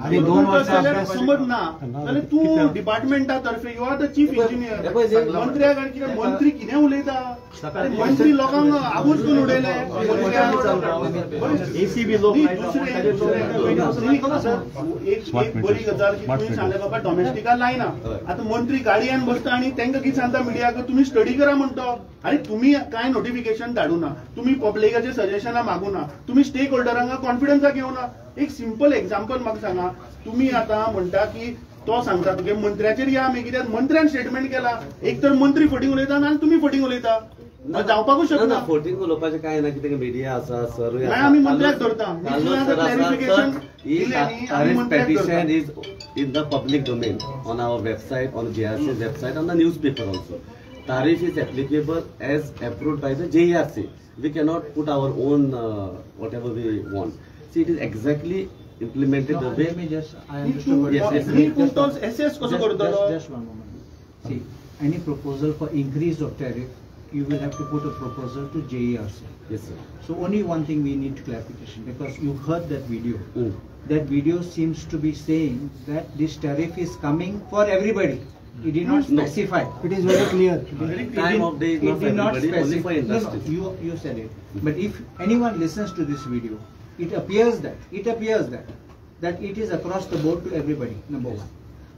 आणि 2 वर्सां समज ना जाल्यार तूं डिपार्टमेंटा तर्फे you are the chief engineer. मंत्र्याक कितें मंत्री कितें उलयता. मंत्री लोकांक आबूज करून उडयले. एसीबी लोक एक बरी गजाल की तुमी सांगले बाबा डोमेस्टिका लायना. आतां मंत्री गाडयेन बसता आनी तांकां कितें सांगता मिडियाक तुमी स्टडी करा म्हणतो. आनी तुमी कांय नोटिफिकेशन धाडूना. तुमी पब्लिकाचे सजेशनां मागूना. तुम्ही स्टेक होल्डरांका कॉन्फिडन्साक येवना. एक सिंपल एक्झाम्पल म्हाका सांगा. तुम्ही आता म्हणटा की तो सांगता तुगे मंत्र्याचेर या आमी कित्याक मंत्र्यान स्टेटमेंट केला. एक तर मंत्री फटींग उलयता ना तुमी फटींग उलयता. जावपाकूच शकना. फोटींग उलोवपाचें कांय ना. कितें मिडिया आसा सरूय आसा आमी मंत्र्याक धरता. Petition is in the public domain on our website, on JRC's website, on the newspaper also. Tariff is applicable as approved by the JRC. We cannot put our own whatever we want. See, it is exactly implemented the way. Let me just, I understood what just one moment. See, any proposal for increase of tariff, you will have to put a proposal to JERC. Yes, sir. So only one thing we need clarification, because you heard that video. That video seems to be saying that this tariff is coming for everybody. It did not specify. It is very clear. Time of day is not for everybody, only for industry. You said it. But if anyone listens to this video, it appears that it is across the board to everybody, number one.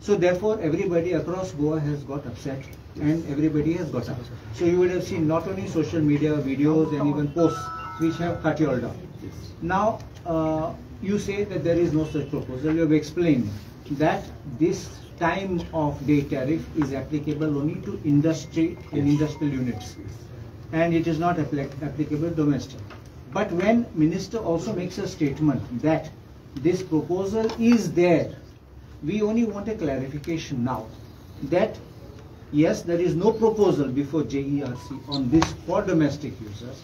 So therefore, everybody across Goa has got upset and everybody has got up. So you would have seen not only social media, videos and even posts which have cut you all down. Now, you say that there is no such proposal. You have explained that this time of day tariff is applicable only to industry and industrial units, and it is not applicable domestic. But when minister also makes a statement that this proposal is there, we only want a clarification now that yes, there is no proposal before JERC on this for domestic users,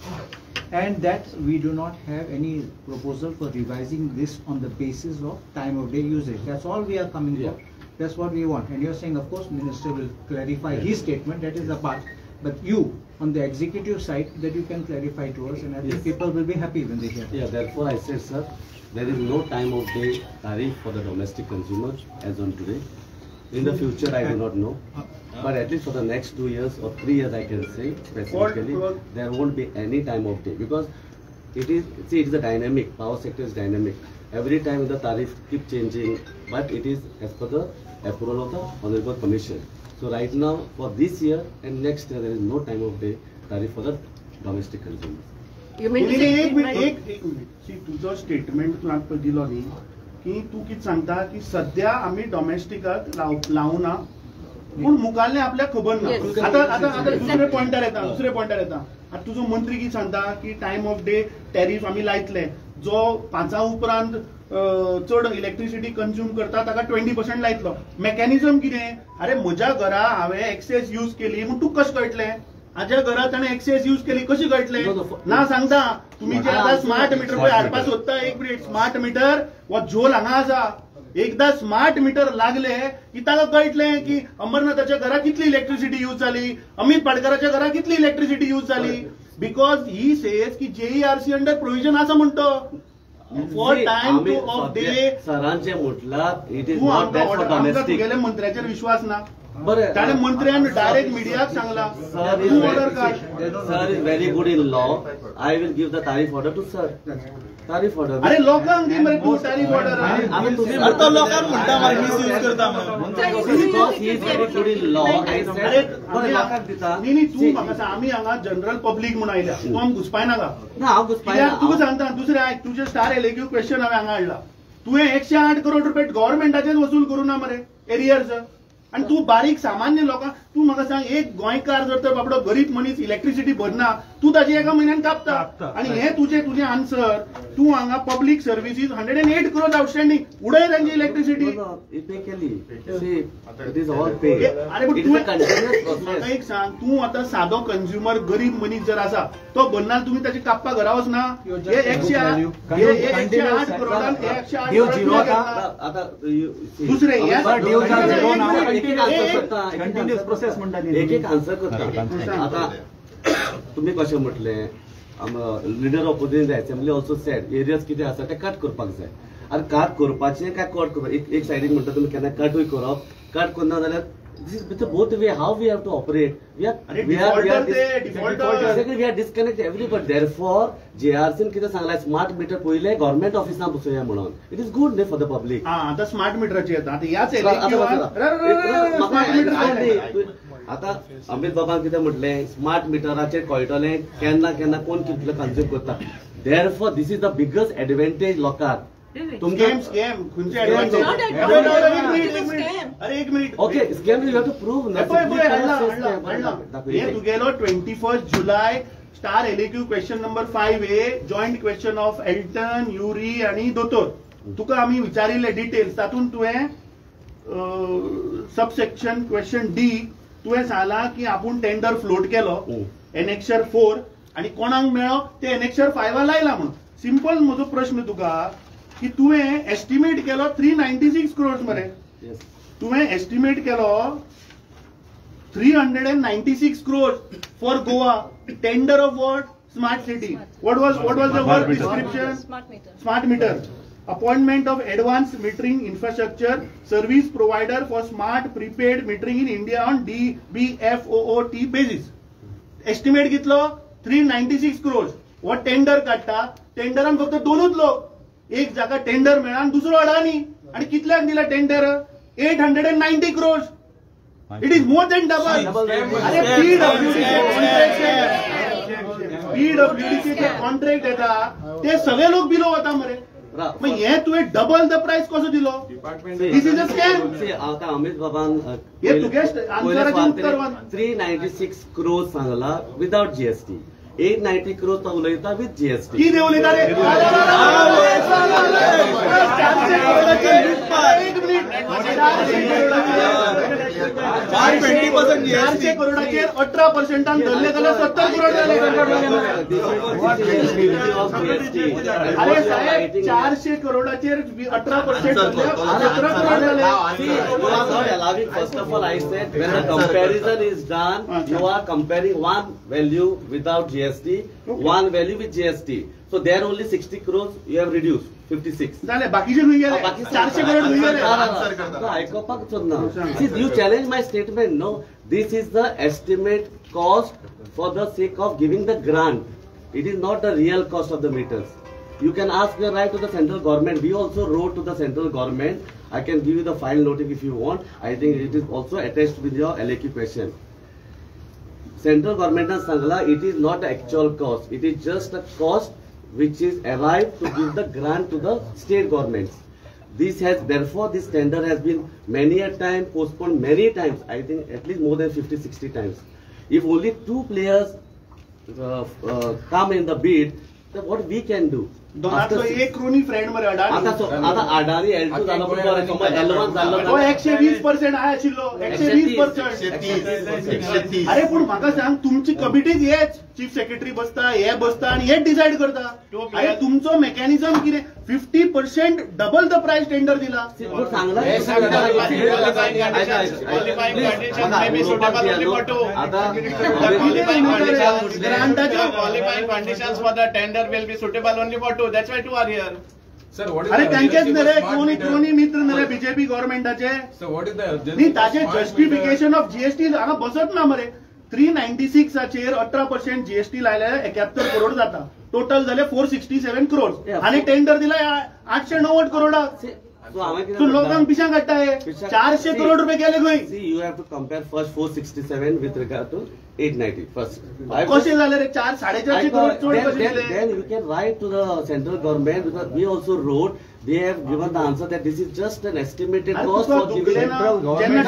and that we do not have any proposal for revising this on the basis of time of day usage. That's all we are coming for. That's what we want. And you're saying, of course, Minister will clarify his statement. That is the part. But you, on the executive side, that you can clarify to us, and I think people will be happy when they hear. Yeah, therefore I said, sir, there is no time of day tariff for the domestic consumer as on today. In the future, I do not know. But at least for the next 2 years or 3 years, I can say specifically, there won't be any time of day, because it is a dynamic, power sector is dynamic. Every time the tariff keep changing, but it is as per the approval of the Honorable Commission. So right now, for this year and next year, there is no time of day tariff for the domestic consumers. एक minute C तुझं statement तू आता दिलो न्ही की तू कितें सांगता की सध्या आमी डॉमेस्टिकाक लावना पूण मुखाल्ले आपल्याक खबर ना. आता दुसरे पॉइंटार येता आता तुजो मंत्री कितें सांगता की टायम ऑफ डे टॅरिफ आमी लायतले, जो 5 उपरांत चड इलेक्ट्रिसिटी कंज्यूम करता ताका 20% लायतलो. मेकॅनिझम कितें? अरे म्हज्या घरा हांवें एक्सेस यूज केली म्हूण तुका कशें कळटलें? हाज्या घरात ताणें एक्सेस यूज केली कशी कळटलें? ना सांगता तुम्ही जे आता स्मार्ट मीटर पळय हाडपाक सोदता. एक मिनिट, स्मार्ट मीटर हो झोल हांगा आसा. एकदा स्मार्ट मीटर लागले की ताका कळटलें की अमरनाथाच्या घरा कितली इलेक्ट्रिसिटी यूज जाली, अमित पाडकराच्या घरा कितली इलेक्ट्रिसिटी यूज जाली. बिकॉज ही सेज की JERC अंडर प्रोविजन आसा म्हणतो for time to of day. सरांचे म्हटलं it is not that for domestic. तुगेल्या मंत्र्याचेर विश्वास ना? बरं, त्याने मंत्र्यान डायरेक्ट मीडियाक सांगला तू ऑर्डर काढ. Sir is very good in law. I will give the तारीफ ऑर्डर टू सर. तारीफ ऑर्डर. अरे लोकांक दी मरे तू तारीफ ऑर्डर. तो लोकांक म्हणटा मार मिसयूज करता म्हणून. Because he is very good in law. I said बरं लोकांक दिता. नी तू म्हाका सांग, आमी हांगा जनरल पब्लीक म्हणून आयल्या, तू आमकां घुसपाय नाका ना. हांव घुसपाय तुका सांगता. दुसरें आयक, तुजे स्टार एलेक्यू क्वेश्चन हांवें हांगा हाडला. तुवें 108 करोड रुपये गव्हर्नमेंटाचेच वसूल करूं ना मरे एरियर्स. आणि तू बारीक सामान्य लोकांक तू म्हाका सांग, एक गोंयकार जर तर बाबडो गरीब मनीस इलेक्ट्रिसिटी भरना, तू ताची एका म्हयन्यान कापता. आणि हे तुझे आन्सर. तू हांगा पब्लीक सर्विसीस 108 करोड आउटस्टँडिंग उडय तांची इलेक्ट्रिसिटी. अरे पण तू म्हाका एक सांग, तू आता सादो कंझ्युमर गरीब मनीस जर आसा तो भरना, तुम्ही ताची कापपाक घरा वचना. हे 108 करोडान 108 दुसरे कंटिन्युअस प्रोसेस म्हणटा. एक आन्सर करता. आता तुम्ही कशें म्हटलें, leader opposition assembly also sed areas कितें आसा ते कट करपाक जाय. आनी कट करपाचें काय कट करप, एक सायडीक म्हणटा तुमी केन्ना कटूय करप. कट करना जाल्यार this is with both way how we have to operate. We are disconnect everybody. Therefore JRC कितें सांगला, स्मार्ट मीटर पयले गव्हर्नमेंट ऑफिसां बसोवया म्हणून. इट इज गुड न्ही फॉर द पब्लीक. आता स्मार्ट मीटराची येता. आता याच आता अमित बाबान कितें म्हटलें, स्मार्ट मिटराचेर कळटलें केन्ना केन्ना कोण कितले कंज्यूम करता. Therefore this is the biggest advantage लोकांक. स्कॅम खंयचे एडवांटेज? अरे एक minute. Okay scam you have to prove ना. हे तुगेलो 21 जुलै star LAQ question number 5A joint question of Alton, Yuri आणि दोतोर. तुका आम्ही विचारिल्ले डिटेल्स. तातूंत तुवें सबसेक्शन क्वेश्चन D तुवें सांगला की आपूण टेंडर फ्लोट केलो एनेक्शर 4 आणि कोणाक मेळ्ळो ते एनेक्शर 5 लायला म्हणून. सिंपल म्हजो प्रश्न तुका की तुवें एस्टिमेट केलो 396 करोड मरे. तुवें एस्टिमेट केलो 396 crore for Goa. Tender of what? Smart city. What was the work description? Smart meter. Appointment of advanced metering infrastructure service provider for smart prepaid metering in India on DBFOOT basis. Estimate कितलो? 396 करोड. वो tender काडटा. टेंडरान फक्त दोनूच लोक. एक जागा tender मेळ्ळा आणि दुसरो अडानी. आणि कितल्याक दिला tender? 890 crore. It is more than double. अरे पीडब्ल्यूडीचे कॉन्ट्रॅक्ट येता ते सगळे लोक बिलो वता मरे. मग हे तुवें डबल द प्राइस कसो दिलो? दिस इज अ स्कॅम. आता अमित बाबान हे तुगे आन्सराचें उत्तर 396 करोड सांगला विदाउट GST. 890 करोड तो उलयता विथ GST. कितें उलयता रे? एक मिनिट. 400 करोडाचेर 18% धरले जाल्यार 70 करोड जाले. अरे साहेब 400 करोडाचेर 18% धरले 17 करोड झाले. First of all, I said when the comparison is done, you are comparing one value without GST, one value with GST. So there only 60 crores you have reduced 56. झाले बाकीचे खंय गेले? 400 करोड खंय गेले? See, you challenge my statement. No, this is the estimate cost for the sake of giving the grant. It is not the real cost of the meters. You can ask your right to the central government. We also wrote to the central government. I can give you the file notice if you want. I think it is also attached with your LAQ question. Central government has Sangla, it is not the actual cost. It is just a cost which is arrived to give the grant to the state governments. This has, therefore, this tender has been many a time postponed many times. I think at least more than 50-60 times. If only 2 players come in the bid, then what we can do? दोनातलो एक crony friend मरे अडानी. आता अडानी L2 झाला पण बरं, समज L1 झालं तो 120% आहे आशिल्लो. 120%. अरे पण म्हाका सांग तुमची कमिटीच हेच चीफ सेक्रेटरी बसता हे बसता आणि हे डिसाइड करता. अरे तुमचो मेकॅनिझम कितें 50% डबल द प्राइस टेंडर दिला. अरे त्यांचेच नरे क्रोनी मित्र नरे बीजेपी गव्हर्नमेंटाचे. न्ही ताचे जस्टिफिकेशन ऑफ जीएसटी हांगा बसत ना मरे. 396 18% जीएसटी लायल्यार 71 करोड जाता. टोटल झाले 467 करोड आणि टेंडर दिला 890 करोडाक. तू लोकांक पिशा काडटाय. 400 करोड रुपये गेले खंय? See, you have to compare first 467 with regard to 890 first. कशे झाले रे? 4-4.5 करोड चोड कशे दिले? Then you can write to the central government because we also wrote. They have given the answer that this is just an estimated cost for giving central government.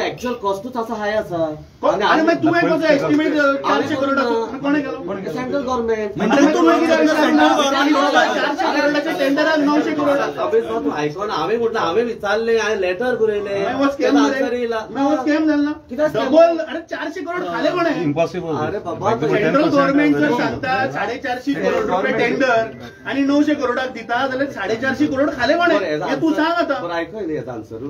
Actual cost to tasa high asa. अरे मैं तू कसं estimate 400 करोडाचो कोणे केलो? Central government. म्हणजे तू मागीर 400 करोडाचे टेंडराक 900 करोड. अबे तो ऐकून आम्ही म्हटलं आम्ही विचारले आणि लेटर करेले. आन्सर येला. स्कॅम झाला. डबल अरे 400 करोड खाले कोण आहे? इम्पॉसिबल. अरे बाबा सेंट्रल गव्हर्नमेंट जर सांगता 450 करोड रुपये टेंडर आणि 900 करोडाक दिता जाल्यार 450 करोड खाले कोण आहे? हे तू सांग आता. पण ऐकूय नाही याचा आन्सर.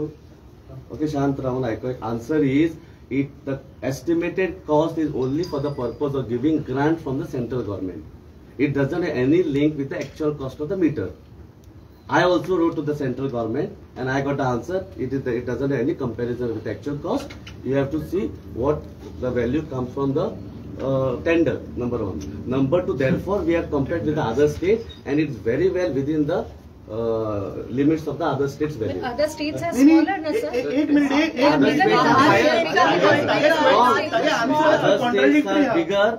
ओके शांत राहून ऐकूय. Answer is it the estimated cost is only for the purpose of giving grant from the central government. It doesn't have any link with the actual cost of the meter. I also wrote to the central government and I got the answer. It doesn't have any comparison with the actual cost. You have to see what the value comes from the tender, number 1. Number 2, therefore we have compared with the other states and it's very well within the limits of the other states value. But other states are smaller, no sir? एक minute Other states are bigger.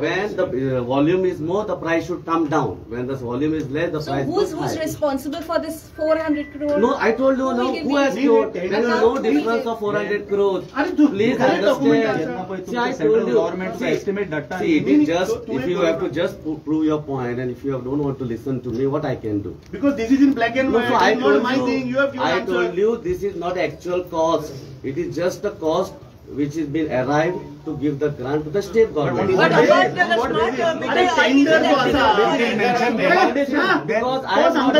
When the volume is more, the price should come down. When the volume is less, the price goes high. Who's responsible for this 400 crore? No, I told you now. Who has told? There is no difference of 400 crores. Please understand. See, I told you. See, it is just if you have to just prove your point, and if you don't want to listen to me, what I can do? Because this is in black and white. No, so I told my thing. You have given I answer. told you this is not actual cost. It is just the cost which has been arrived to give the grant to the state government. What about the smart meter? Tender Because I am not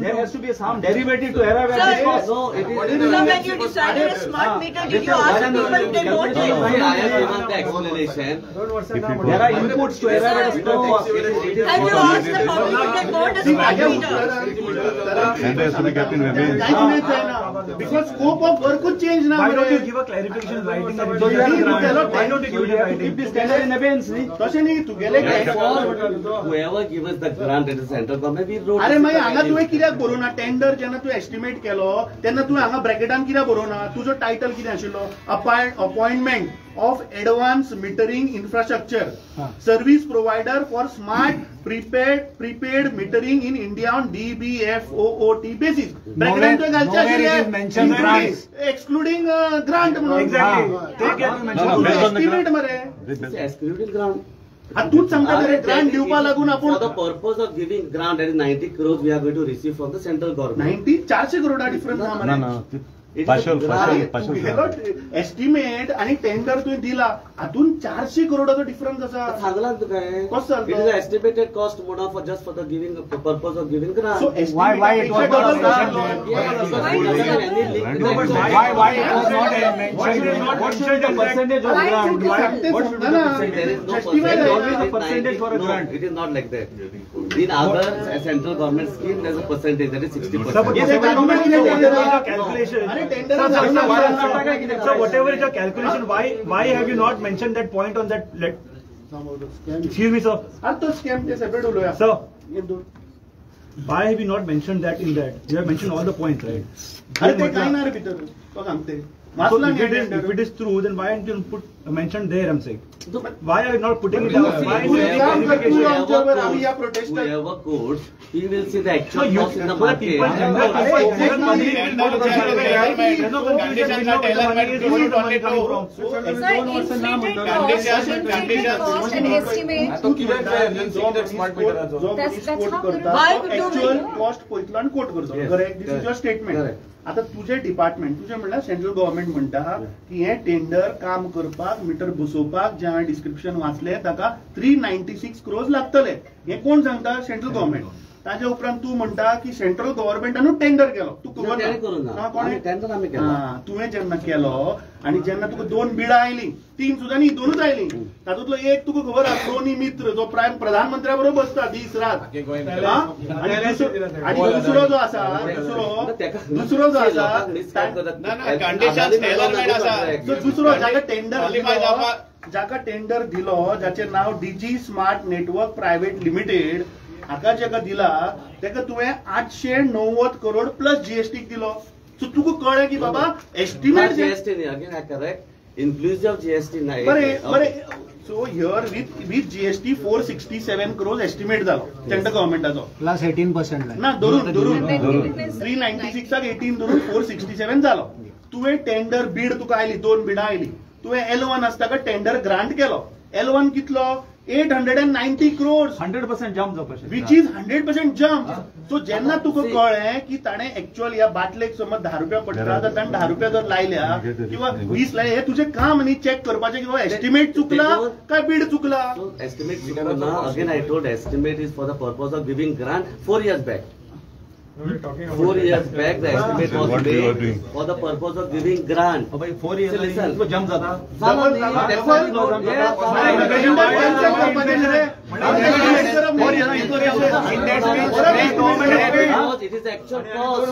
There has to be some derivative to arrive at this cost. No, it is. So when you decided a smart meter, did you ask people if they don't pay? I have given the explanation. There are inputs to arrive at a smart cost. Have you asked the public if they want a smart meter? Because scope of work could change now. Why don't you give a clarification in writing? Why don't you give this tender in abeyance? Whoever gives us the grant at the central government, we wrote. अरे मागीर हांगा तुवें कित्याक बरोवना? Tender जेन्ना तुवें estimate केलो तेन्ना तुवें हांगा ब्रॅकेटान कित्याक बरोवना? तुजो टायटल कितें आशिल्लो? Appointment of advanced metering infrastructure, service provider for smart prepaid metering in India on DBFOOT basis. Excluding grant. Exactly. Estimate excluding grant. तूच सांगता ग्रांट दिवपा लागून For आपण the purpose of giving grant, that is 90 crores we are going to receive from the central government. 400 करोडा difference ना मरे. Estimate आणि tender तुम्ही दिला हातून 400 करोडाचा डिफरन्स असा. सांगला तुका कसं इट इज एस्टिमेटेड कॉस्ट म्हणून for just for the giving purpose of giving grant. Why it was not mentioned? Why it was not mentioned the percentage of grant? What should be the percentage? There is no percentage for a grant. No, it is not like that. In other central government scheme, there is a percentage that is 60%. So whatever is your calculation, why have you not mentioned that point on that? Excuse me, sir. Sir, why have you not mentioned that in that? You have mentioned all the points, right? So if it is true, then why aren't you mentioned there? I'm saying. Why are you not putting it down? Why whoever quotes, he will see the actual cost in the market. Statement आता तुझे department तुझे म्हणल्यार central government म्हणटा की हे tender काम करपाक metre बसोवपाक जे हांवें डिस्क्रिप्शन वाचले ताका 396 crores लागतले. हे कोण सांगता? Central government. ताजे उपरांत तू म्हणटा की सेंट्रल गव्हर्नमेंटानूच टेंडर केलो. तू तुवें जेन्ना केलो आणि जेन्ना तुका 2 बिडां आयली, 3 सुद्दां न्ही 2च आयली, तातूंतलो एक तुका खबर आसा दोनी मित्र जो प्रधानमंत्र्या बरोबर बसता दीस रात, आणि दुसरो जो आसा दुसरो जाका टेंडर दिलो जाचें नाव डीजी स्मार्ट नेटवर्क प्रायव्हेट लिमिटेड, हाका जाका दिला ताका तुवें 890 करोड प्लस जीएसटी दिलो. सो तुका कळ्ळें की बाबा estimate GST again correct inclusive of GST नाही. बरे so here with GST 467 crores estimate जालो सेंट्रल गव्हर्नमेंटाचो प्लस 18% ना धरून 396 18 धरून 467 जालो. तुवें टेंडर बीड तुका आयली 2 बिडां आयली, तुवें L1 आसता टेंडर ग्रांट केलो. L1 कितलो 890 crores 100% जम्प जावपाक विच इज 100% जम्प. सो जेन्ना तुका कळ्ळें की ताणें एक्च्युअल ह्या बाटलेक समज 10 रुपया पडटा तर ताणें 10 रुपया जर लायल्या किंवा 20 लायल्या, हे तुजें काम न्ही चेक करपाचें की बाबा एस्टिमेट चुकला काय बीड चुकला. एस्टिमेट चुकला. Again I told estimate is for the purpose of giving grant 4 years back. 4 years back the estimate was made for the purpose of giving grant. 4 years so jump zada. It is actual cost.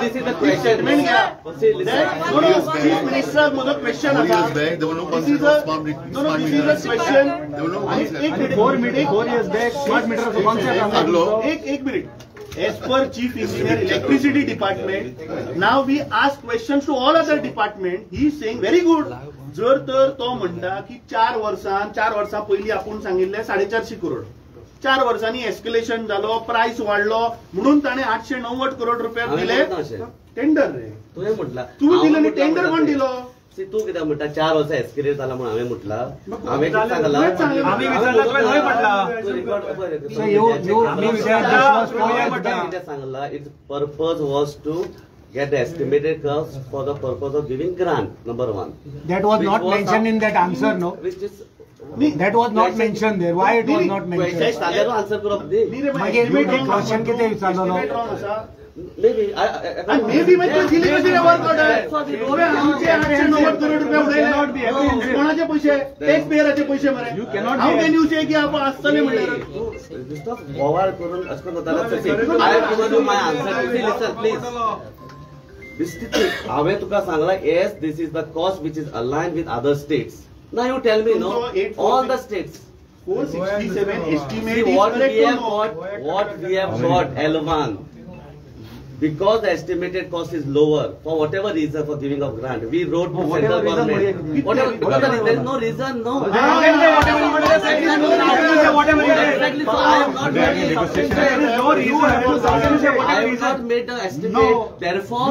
This is the question. Four years back, smart meter of एक minute. As per Chief Engineer Electricity Department, now we ask questions to all other department. He is saying very good. जर तर तो म्हणटा की 4 वर्सां पयलीं आपूण सांगिल्ले 450 करोड, 4 वर्सांनी एस्केलेशन जालो, प्राइस वाडलो म्हणून ताणें 890 करोड रुपया दिले. टेंडर रे तुवें म्हटला तूं दिलो न्ही, टेंडर कोण दिलो? तू कित्याक म्हणटा 4 वर्सां एस्केलेट जाला म्हणून हांवें म्हटला. हांवें कितें सांगला सांगला it's purpose was to get the estimated cost for the purpose of giving grant, number 1. That was not mentioned in that answer, no? Which is that was not mentioned there. Why it was not mentioned? answer करो दे. question किती विचारलो? Maybe म्हणजे दिली कशी रे work order? आमचे 890 करोड रुपये उडयले. कोणाचे पैसे? टॅक्स पेयराचे पैसे मरे. हाऊ कॅन यू से की आपण असतले म्हणल्यार ओव्हर करून असं करताना I have given you my answer. Listen please. हांवें तुका सांगला yes this is the cost which is अलायन with other states. Now you tell me know all the states 467 estimate what we have got L1. because the estimated cost is lower for whatever reason for giving of grant, we wrote to central government. Whatever, because there is no reason, no. Exactly. So I have not made the estimate. Therefore,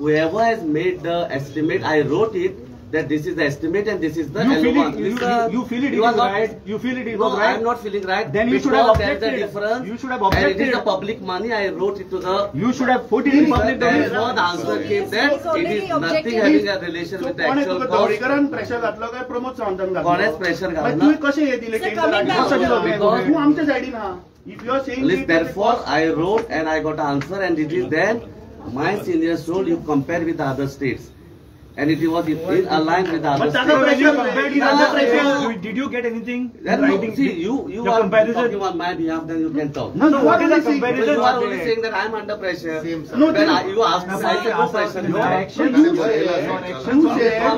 whoever has made the estimate, I wrote it that this is the estimate and this is the L1. You feel it was right. You feel it was right. I am not feeling right. Then you should have objected. You should have objected. And it is the public money. I wrote it to the. You should have put it in public domain. Therefore, the answer came that it is nothing having a relation with the actual cost. Pressure घातलो काय प्रमोद सावंतान कोणेच pressure घातलं तुम्ही कसे हे दिले तू आमच्या साइडीन हा if you are saying therefore I wrote and I got an answer and it is then my seniors told you compare with the other states. And it was in aligned with the other states. Did you get anything? See, you are talking on my behalf, then you can talk. No, what is the comparison? You are only saying that I am under pressure. No, then you asked me, I said no pressure. Your action, you said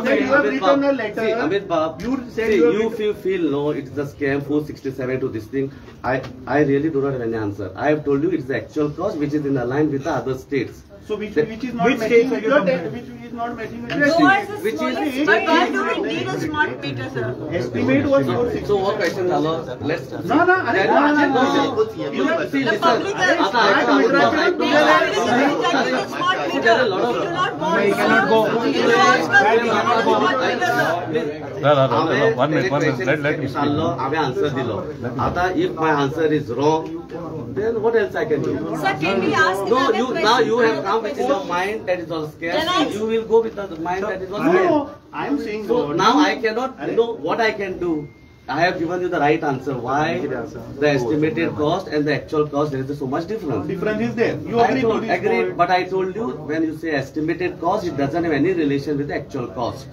that you have written a letter. See, Amit Bab, you feel no, it's the scam 467 to this thing. I really do not have any answer. I have told you it's the actual cost which is in aligned with the other states. So which is not matching with your which is not matching with your which is but why do we need a smart meter, sir? Estimate was 460. So what question hello? Let's No, see, the public there is a lot of You cannot go. One minute. Let me speak. आम्ही answer दिलो. आता if my answer is wrong, then what else I can do? Sir, can we ask No, another you question? now you have come with your mind that is all scared. You will go with the mind that is all scared. No, I am saying So now I cannot know what I can do. I have given you the right answer. Why the estimated cost and the actual cost there is so much difference. Difference is there. You agree to this Agreed, point. but I told you when you say estimated cost, it doesn't have any relation with the actual cost.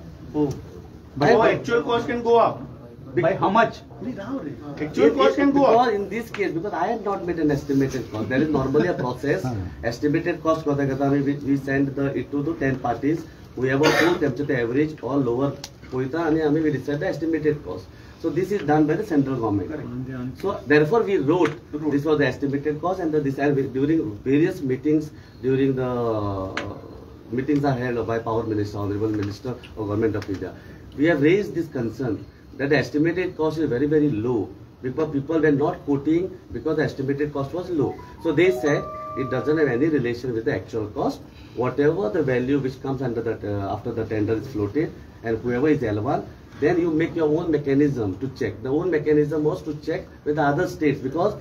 But actual cost can go up. By how much? Actual cost can go up. Because in this case, because I have not made an estimated cost, there is normally a process. Estimated cost we send it to the 10 parties. Whoever put them to the average or lower, we decide the estimated cost. So this is done by the central government. So therefore we wrote this was the estimated cost and during various meetings, during the meetings are held by Power Minister, Honorable Minister of Government of India. We have raised this concern that the estimated cost is very, very low because people were not quoting because the estimated cost was low. So they said it doesn't have any relation with the actual cost. Whatever the value which comes under that after the tender is floated and whoever is L1, then you make your own mechanism to check. The own mechanism was to check with the other states because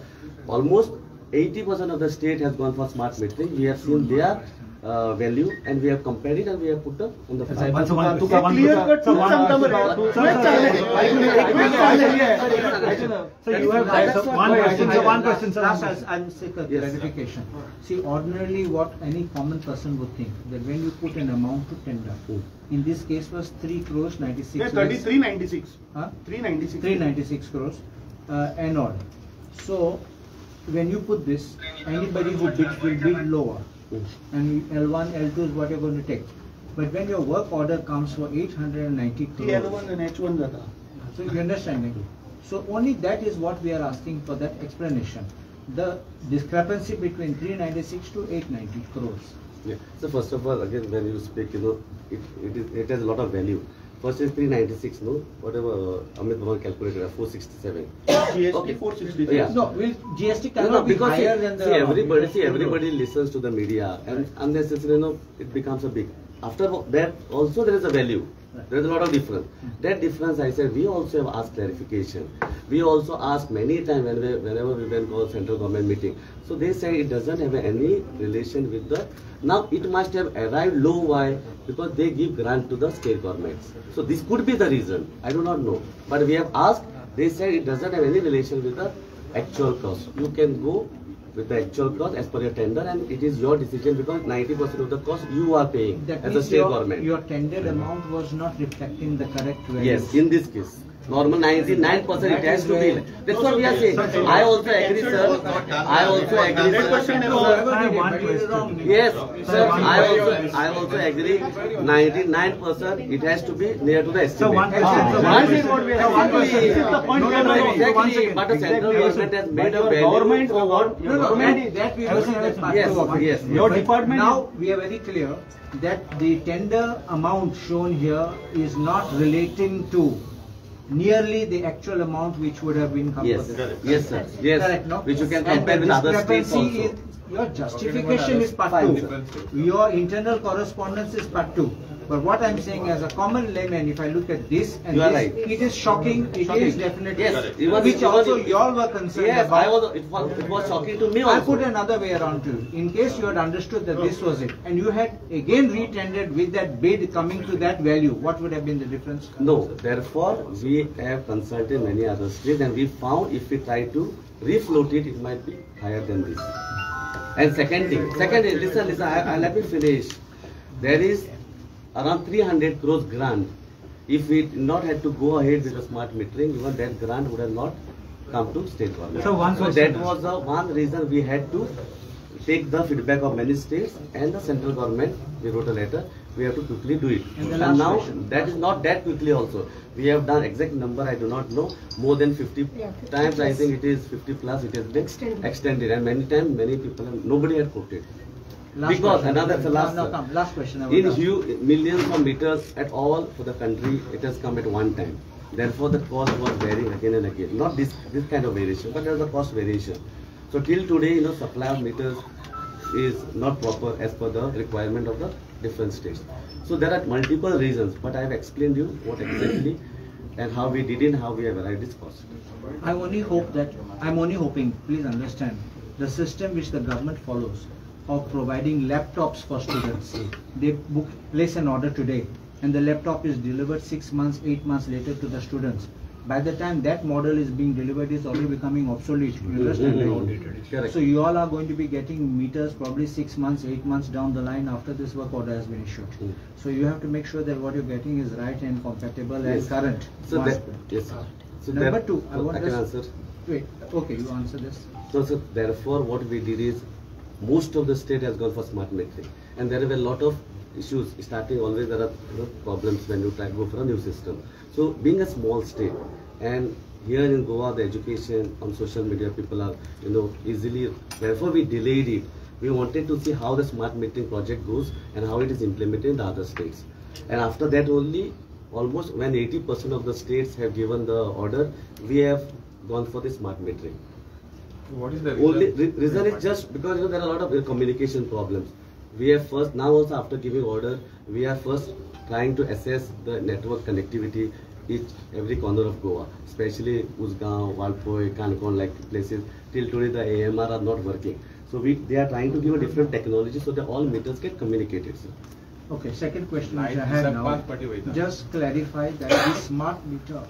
almost 80% of the state has gone for smart metering. We have seen their value and we have compared it and we have put up on the file. So you have one question, sir. I'll seek a clarification. See, ordinarily what any common person would think, that when you put an amount to tender, in this case was 3 crores 96 Yeah, 396. Huh? 396. 396 crores and all. So when you put this, anybody who bids will bid lower. And L1, L2 is what you're going to take. But when your work order comes for 890 crores, L1 and H1 data. so you understand me? So only that is what we are asking for, that explanation. The discrepancy between 396 to 890 crores. Yeah. So first of all, again, when you speak, it has a lot of value. First is 396, no? Whatever Amit Bhavan calculated, 467. GST Okay. 467. Yeah. No, will GST cannot No, be because higher than the... everybody listens to the media and unnecessarily, it becomes a big. After that, also there is a value. There is a lot of difference. That difference, I said, we also have asked clarification. We also asked many times whenever we went to a central government meeting. So they say it doesn't have any relation with the. Now it must have arrived low. Why? Because they give grant to the state governments. So this could be the reason. I do not know. But we have asked. They said it doesn't have any relation with the actual cost. You can go with the actual cost as per your tender, and it is your decision because 90% of the cost you are paying That as a means state government. Your tendered amount was not reflecting the correct value. Yes, in this case. Normal 99% it has to be. That's what we are saying. I also agree, sir. I also agree, sir. Yes, sir. I also agree. 99% it has to be near to the estimate. So one question. Exactly. But the central government has made a value for what? That we Yes. Your department. Now we are very clear that the tender amount shown here is not relating to nearly the actual amount which would have been come Yes, for this. yes, sir. Yes, Correct, no? which you can And compare the with other states discrepancy also. is- your justification is part two. Your internal correspondence is part two. But what I'm saying as a common layman, if I look at this and You are this, right. it is shocking. It is definitely. Yes, Which also you all were concerned yes, about. it was shocking to me I also. put another way around to you. In case you had understood that this was it, and you had again retendered with that bid coming to that value, what would have been the difference? No, therefore we have consulted many other states and we found if we try to refloat it, it might be higher than this. And second thing, listen, let me finish. There is around 300 crores grant. If we did not had to go ahead with the smart metering, even that grant would have not come to state government. So that was the one reason we had to take the feedback of many states and the central government. We wrote a letter. We have to quickly do it. And the And last now question. that is not that quickly also. We have done exact number I do not know. More than 50 times. I think it is 50 plus. It has been extended, and many times many people nobody had quoted. Last Because question. another the last. No, come. Last question. I will In ask. huge millions of meters at all for the country, it has come at one time. Therefore, the cost was varying again and again. Not this kind of variation, but there is a cost variation. So till today, supply of meters is not proper as per the requirement of the different states. So there are multiple reasons, but I have explained you what exactly and how we did it, how we have arrived this cost. I'm only hoping, please understand, the system which the government follows of providing laptops for students. They place an order today and the laptop is delivered 6 months, 8 months later to the students. By the time that model is being delivered, it's already becoming obsolete. You understand? Correct. So you all are going to be getting meters probably 6 months, 8 months down the line after this work order has been issued. So you have to make sure that what you're getting is right and compatible and current. So One. that, yes, sir. So Number that- two, I want I can us- answer. Wait, okay, you answer this. So therefore, what we did is, most of the state has gone for smart metering, and there were a lot of issues. Starting always there are problems when you try to go for a new system. So being a small state, and here in Goa the education on social media people are easily. Therefore we delayed it. We wanted to see how the smart metering project goes and how it is implemented in the other states. And after that only, almost when 80% of the states have given the order, we have gone for the smart metering. What is the Only reason is just because there are a lot of communication problems. We have first, now also after giving order, we are first trying to assess the network connectivity every corner of Goa, especially Usgaon, Walpoi, Kankon, like places. Till today the AMR are not working. So they are trying to give a different technology so that all meters get communicated. Sir. Okay, second question which I have now, just clarify that the smart meter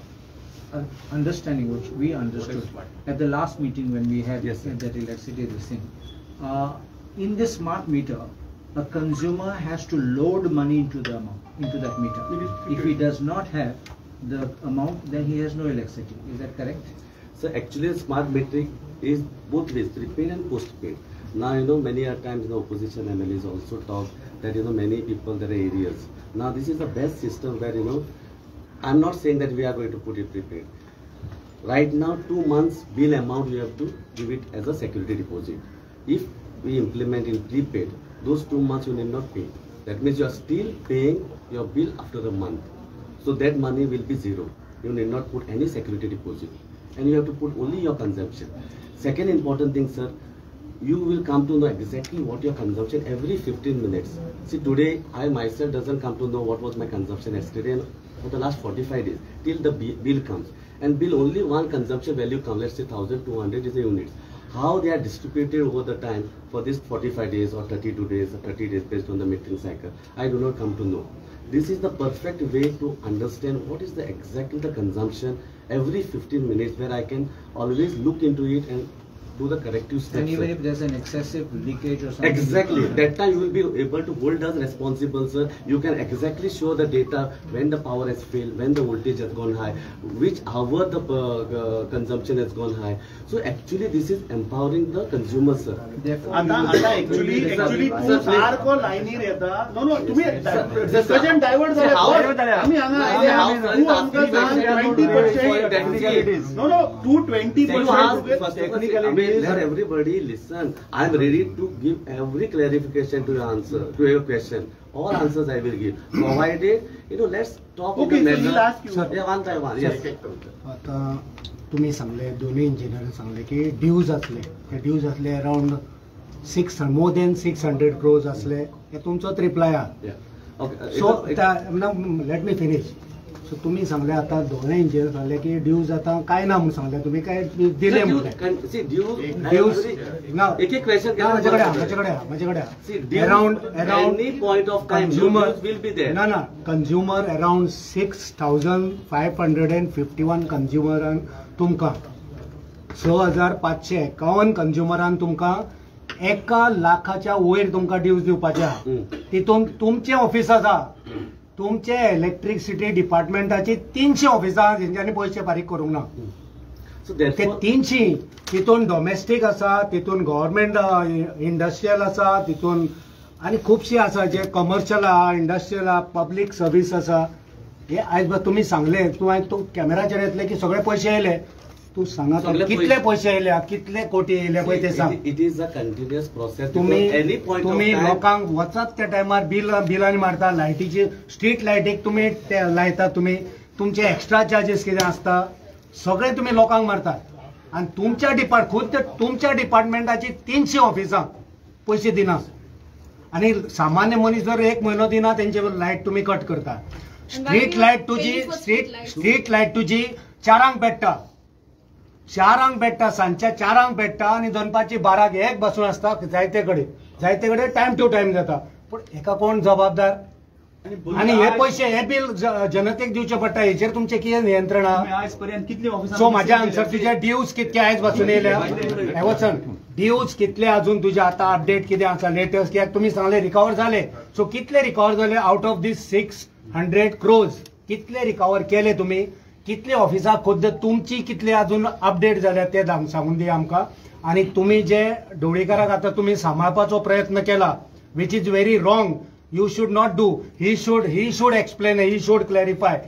understanding which we understood at the last meeting when we had that electricity this thing. In this smart meter, a consumer has to load money into that meter. If he does not have the amount, then he has no electricity. Is that correct? So actually smart metering is both ways, prepaid and postpaid. Now many a times opposition MLAs also talk that many people there are areas. Now this is the best system where I'm not saying that we are going to put it prepaid. Right now 2 months bill amount you have to give it as a security deposit. If we implement in prepaid, those 2 months you need not pay. That means you are still paying your bill after a month. So that money will be zero. You need not put any security deposit. And you have to put only your consumption. Second important thing, sir, you will come to know exactly what your consumption every 15 minutes. See, today I myself doesn't come to know what was my consumption yesterday and for the last 45 days till the bill comes. And bill only one consumption value comes, let's say 1200 is a unit. How they are distributed over the time for this 45 days or 32 days or 30 days based on the metering cycle, I do not come to know. This is the perfect way to understand what is exactly the consumption every 15 minutes, where I can always look into it and do the corrective steps. And even sir. if there's an excessive leakage or something. Exactly. That time you will be able to hold us responsible, sir. You can exactly show the data when the power has failed, when the voltage has gone high, which hour the consumption has gone high. So actually, this is empowering the consumer, sir. आता actually तू सारको लायनीर येता. No, तुम्ही discussion divert झाले. आम्ही हांगा तू आमकां सांग 20%. No, Tu 20%. Let everybody listen. I am ready to give every clarification to your answer, to your question. All answers I will give. Provided, let's talk. Okay, so he'll ask you. Yeah, one by one. Yes. आता तुम्ही सांगले, दोन्ही engineer सांगले की dues असले, ते dues असले around more than 600 crores असले, हे तुमचोच रिप्लाय आहे. Yeah. Okay. So let me finish. So तुम्ही सांगले आता दोन्ही इंजिनियर सांगले की ड्यूज आता काय ना म्हणून सांगले, तुम्ही काय दिले एक एक क्वेश्चन माझ्याकडे around point of time will be there. ना कंझ्युमर अराउंड 6,551 कंझ्युमरान तुमका 6,551 कंझ्युमरान तुमका 1,00,000च्या वयर तुमका ड्यूज दिवपाच्या. तितून तुमचे ऑफिस आसा, तुमचे इलेक्ट्रिसिटी डिपार्टमेंटाची 300 ऑफिसां जेंच्यांनी पयशे फारीक करूंक ना. ते 300 तितून डोमेस्टीक आसा, तितून गव्हर्नमेंट इंडस्ट्रियल आसा, तितून आनी खुबशी आसा जे कमर्शियल आहा, इंडस्ट्रियल आहा, पब्लीक सर्वीस आसा. हे आयज तुम्ही सांगले, तू कॅमेराचेर येतले की सगळे पयशे येयले. तू सांगा कितले पयशे येयले, कितले कोटी येयले पळय ते सांग. It is a continuous process. तुम्ही लोकांक वचत त्या टायमार बिलांनी मारता, लायटीची स्ट्रीट लायटीक तुम्ही लायता, तुम्ही तुमचे एक्स्ट्रा चार्जेस कितें आसता सगळे तुम्ही लोकांक मारतात. आणि तुमच्या डिपार्टमेंटाची 300 ऑफिसां पयशे दिना. आणि सामान्य मनीस जर 1 म्हयनो दिना तेंचे लायट तुम्ही कट करता. स्ट्रीट लायट तुजी 4 पेट्टा, 4 सांजच्या 4 पेट्टा आणि दनपारची 12 एक बसून असता. जायते कडेन टाइम टू टाइम जाता. पण एका कोण जबाबदार? आणि हे पयशे हे बिल जनतेक दिवचे पडटा. हेचेर तुमचे कितें नियंत्रण आहा? सो माझ्या आन्सर तुजे ड्यूज कितके आयज बसून येयल्या? हे वचन ड्यूज कितले अजून तुजे आता अपडेट कितें आसा लेटेस्ट? कित्याक तुमी सांगले रिकवर जाले. सो कितले रिकवर जाले आउट ऑफ दीस 600 crores? कितले रिकवर केले तुम्ही? कितले ऑफिसां खुद्द तुमची कितले अजून अपडेट जाल्या ते सांगून दिया आमकां. आणि तुम्ही जे ढवळीकाराक आता तुम्ही सांबाळपाचो प्रयत्न केला, which is very wrong. You should not do. He should explain, he should clarify.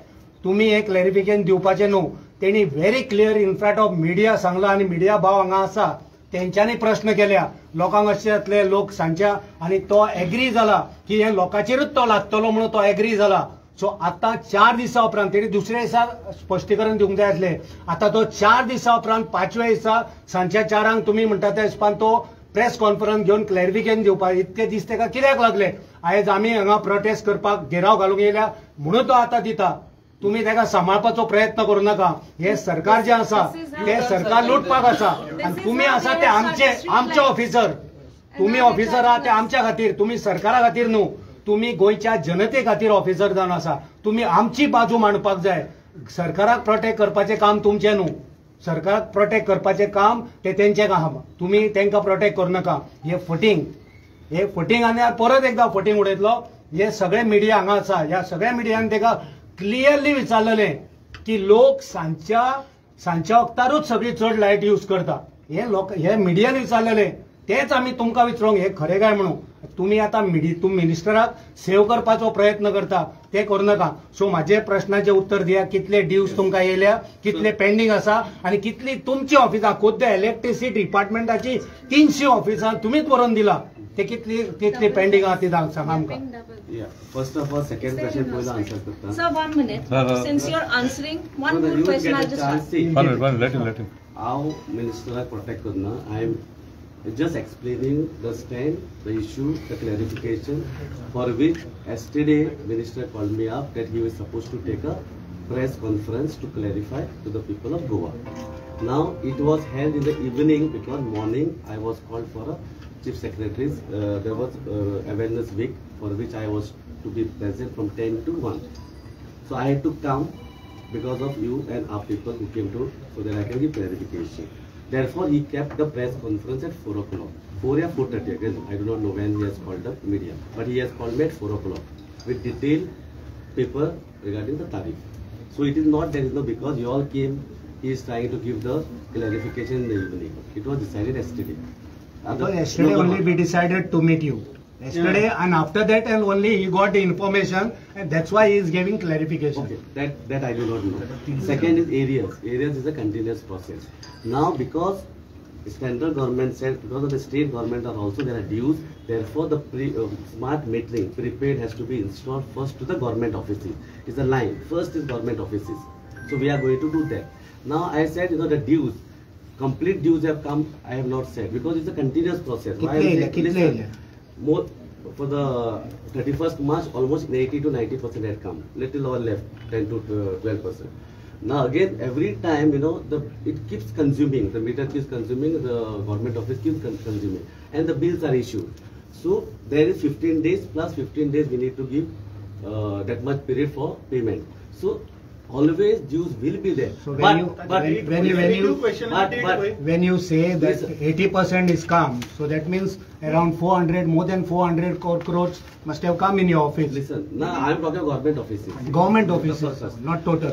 तुम्ही एक क्लॅरिफिकेशन दिवपाचें न्हू. तेणी very clear in front of media सांगला. आणि मिडिया भाव हांगा आसा, तेंच्यांनी प्रश्न केल्या. लोकांक अशें जातले लोक सांच्या, आणि तो एग्री जाला की हे लोकांचेरूच तो लागतलो म्हणून तो एग्री जाला. सो आता 4 दिसा उपरांत तेणी दुसऱ्या दिसा स्पश्टीकरण दिवंक जाय आसलें. आता तो 4 दिसा उपरांत 5व्या दिसा सांजच्या 4 तुम्ही म्हणटा त्या हिसपान तो प्रेस कॉन्फरन्स घेवन क्लॅरिफिकेशन दिवपाक इतके दीस तेका कित्याक लागले? आयज आमी हांगा प्रोटेस्ट करपाक घेराव घालूंक येयल्या म्हणून तो आता दिता. तुम्ही तेका सांबाळपाचो प्रयत्न करू नका. हे सरकार जे आसा ते सरकार लुटपाक आसा, आणि तुम्ही आसा ते आमचे ऑफिसर. तुम्ही ऑफिसर आहात ते आमच्या खातीर, तुम्ही सरकारा खातीर न्हू. तुम्ही गोयच्या जनते खातीर ऑफिसर जावन आसा. तुम्ही आमची बाजू मांडपाक जाय. सरकाराक प्रोटेक्ट करपाचें काम तुमचें न्हू. सरकाराक प्रोटेक्ट करपाचें काम ते तेंचें काम. तुम्ही तांकां प्रोटेक्ट करू नका. हे फटींग आनी परत एकदा फटींग उडयतलो. हे सगळे मिडिया हांगा आसा, ह्या सगळ्या मिडियान ताका क्लियरली विचारलेलें की लोक सांजच्या वक्तारूच सगळी चड लायट यूज करता. हे मिडियान विचारलेलें, तेच आमी तुमकां विचारूंक हे खरें काय म्हणून. तुम्ही आता मिनिस्टराक सेव्ह करपाचो प्रयत्न करता, ते करू नका. सो माझे प्रश्नाचे उत्तर दिया. कितले ड्यूज तुमकां येयल्या, कितले पेंडिंग आसा, आणि कितली तुमची ऑफिसां खुद्द इलेक्ट्रिसिटी डिपार्टमेंटाची 300 ऑफिसां तुम्हीच व्हरून दिला. ते कितली पेंडिंग आहा ती सांगा आमकां. First of all, second question पयलो आन्सर करता. Sir, 1 minute. Since you're answering, one more question I'll just ask. Let him. How minister protect करना? I am just explaining the stand, the issue, the clarification, for which yesterday minister called me up that he was supposed to take a press conference to clarify to the people of Goa. Now it was held in the evening because morning I was called for a chief secretary's. There was awareness week for which I was to be present from 10 to 1. So I had to come because of you and our people who came to, so that I can give clarification. Therefore, he kept the press conference at 4 o'clock. 4 or 4:30 again. I do not know when he has called the media, but he has called me at 4 o'clock with detailed paper regarding the tariff. So it is not there is no because you all came. He is trying to give the clarification in the evening. It was decided yesterday. Because yesterday only we decided to meet you. Yesterday and after that and only he got the information and that's why he is giving clarification. Okay, that I do not know. Second is areas. Areas is a continuous process. Now because central government said because of the state government are also there are dues, therefore the smart metering prepaid has to be installed first to the government offices. It's a line. First is government offices. So we are going to do that. Now I said the dues. Complete dues have come, I have not said because it's a continuous process. More for the 31st March, almost 80 to 90% had come. Little over left, 10 to 12%. Now again, every time it keeps consuming. The meter keeps consuming. The government office keeps consuming, and the bills are issued. So there is 15 days plus 15 days we need to give that much period for payment. So always dues will be there. So when you say that 80% is come, so that means around 400, more than 400 crores must have come in your office. Listen, now I am talking government offices. Government offices, not total.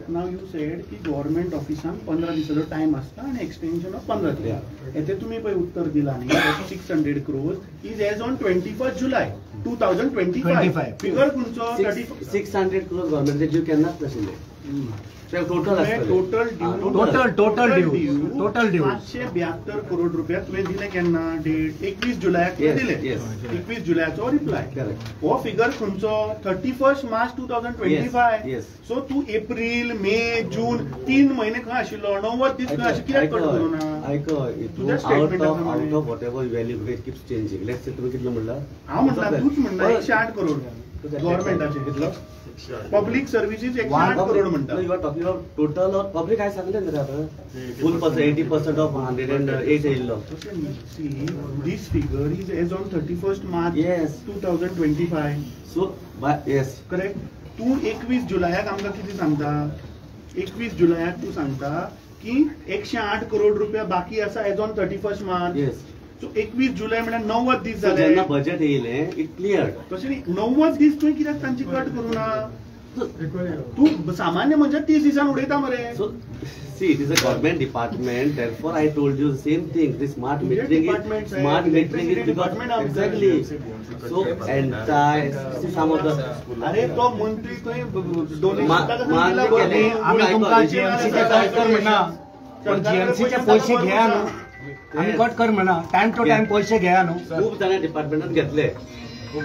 Now you said की government ऑफिसान 15 दिसाचो time असता आणि extension of 15 दिवस. येथे तुम्ही पळय उत्तर दिला न्ही 600 crores is as on 21st July 2025. Figure खंयचो 600 crores गव्हर्नमेंट ड्यू केन्ना नाशिल्ले. टोटल ड्यू 572 करोड रुपया तुवें दिले केन्ना डेट 21 जुलयाक दिले. 21 जुलयाचो रिप्लाय. हो फिगर खंयचो 31st March 2025. सो तू एप्रिल मे जून 3 महिने खंय आशिल्लो 90 दीस खंय आशिल्लो कित्याक कट करू ना. Out of what ever value it keeps changing. Let's say तुम्ही कितलो म्हणला. हांव म्हणला तूच म्हणला 108 करोड गव्हर्नमेंटाचे कितलो. पब्लिक सर्व्हिसेस 108 करोड म्हणटा. You are talking about total of public काय सांगले ना आता फुल 80% ऑफ 108 येयल्लो. This figure is as on 31st March 2025. So yes correct. तू 21 जुलयाक आमकां कितें सांगता. 21 जुलयाक तू सांगता की 108 करोड रुपया बाकी आसा as on 31st March. Yes. So 21 जुलय म्हळ्यार 90 दीस जाले. जेन्ना बजेट येयले इट क्लियर. तशें न्ही 90 दीस तुवें कित्याक तांची कट करूं ना. तू सामान्य म्हणजे 30 दिसान उडयता मरे. So see, it is a government department. Therefore, I told you the same thing. The smart metering is because exactly. So entire some of the. अरे तो मंत्री थंय आम्ही तुमकां जीएमसीचे कट कर म्हणा. पण जीएमसीचे पैसे घ्या न्हू. आम्ही कट कर म्हणा. टाइम टू टाइम पैसे घ्या न्हू. खूप जाणां डिपार्टमेंटात घेतले.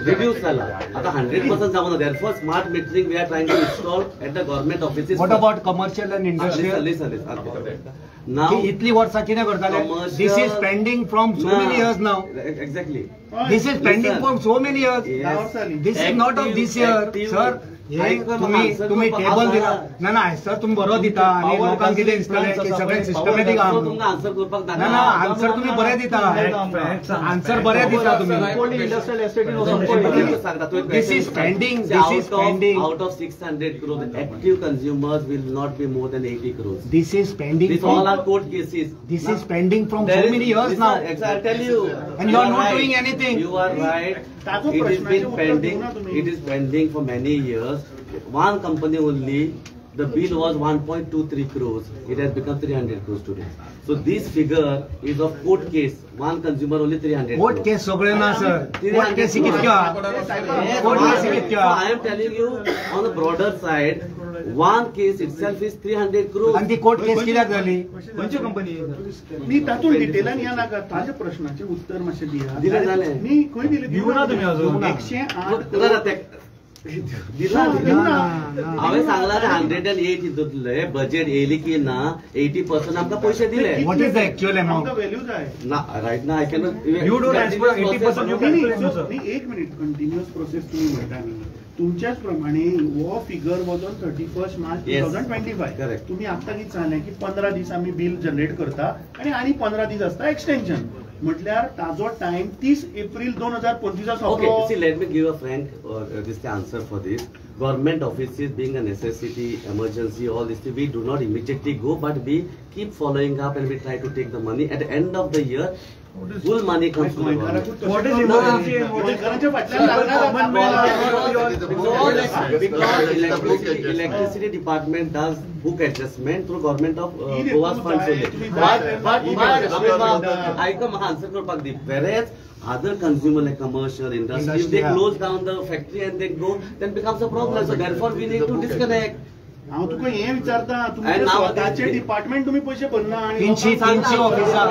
रिड्यूस झाला. आता 100% जावना. Therefore, smart metering we are trying to install at the government offices. What about commercial and industrial? Listen. Now इतली वर्सां कितें करताले. This is pending from so many years now. Exactly. This is pending from so many years. This is not of this year, sir. तुम्ही table दिला ना ना sir तुम्ही बरोबर दिता आणि लोकांक कितें दिसतलें की सगळें सिस्टमॅटिक आहा. आन्सर करपाक ना ना आन्सर तुम्ही बरें दिता. आन्सर बरें दिता तुम्ही. Industrial estate This is pending. This is pending. Out of 600 crores, the active consumers will not be more than 80 crores. This is pending. These all are court cases. This is pending from so many years now. I'll tell you. And you are not doing anything. You are right. It has been pending. It is pending for many years. One company only, the bill was 1.23 crores. It has become 300 crores today. So this figure is of court case. One consumer only 300 crores. Court case सगळे ना sir. Court case कितक्या? Court case कितक्या? I am telling you on the broader side, one case itself is 300 crores. आणि ती court केस कित्याक जाली? खंयची company? मी तातूंत डिटेलान या नाका. ताज्या प्रश्नाचे उत्तर मातशें दिया. दिले जालें. न्ही खंय दिले? दिवना तुम्ही अजून. 108 दिला हांवें सांगला 108 हितूंतले बजेट येयली की ना 80% आमकां पैसे दिले. What is the actual amount? Value जाय ना रायट ना I can. You don't ask for 80% you न्ही. एक मिनिट. कंटिन्युअस प्रोसेस तुम्ही म्हणटा न्ही. तुमच्याच प्रमाणे हो figure was on 31st March 2025. तुम्ही आता कितें सांगलें की 15 दीस आमी बिल जनरेट करता आणि 15 दीस आसता एक्सटेंशन. म्हटल्यार ताजो टाइम 30 एप्रिल 2025 Okay, सोंपलो. see, let me give a frank this answer for this. Government offices being a necessity, emergency, all this, we do not immediately go, but we keep following up and we try to take the money. At the end of the year, full money comes to the government. What is emergency and what is गोंयकारांच्या फाटल्यान लागना Because electricity department does book adjustment through government of Goa's funds only. But I come answer करपाक दी. Whereas other consumer like commercial, industry, if they close down the factory and they go, then becomes a problem. So therefore we need to disconnect. हांव तुका हें विचारता, And तुमचे now स्वताचे department तुम्ही पैसे भरना आणि तीनशी ऑफिसां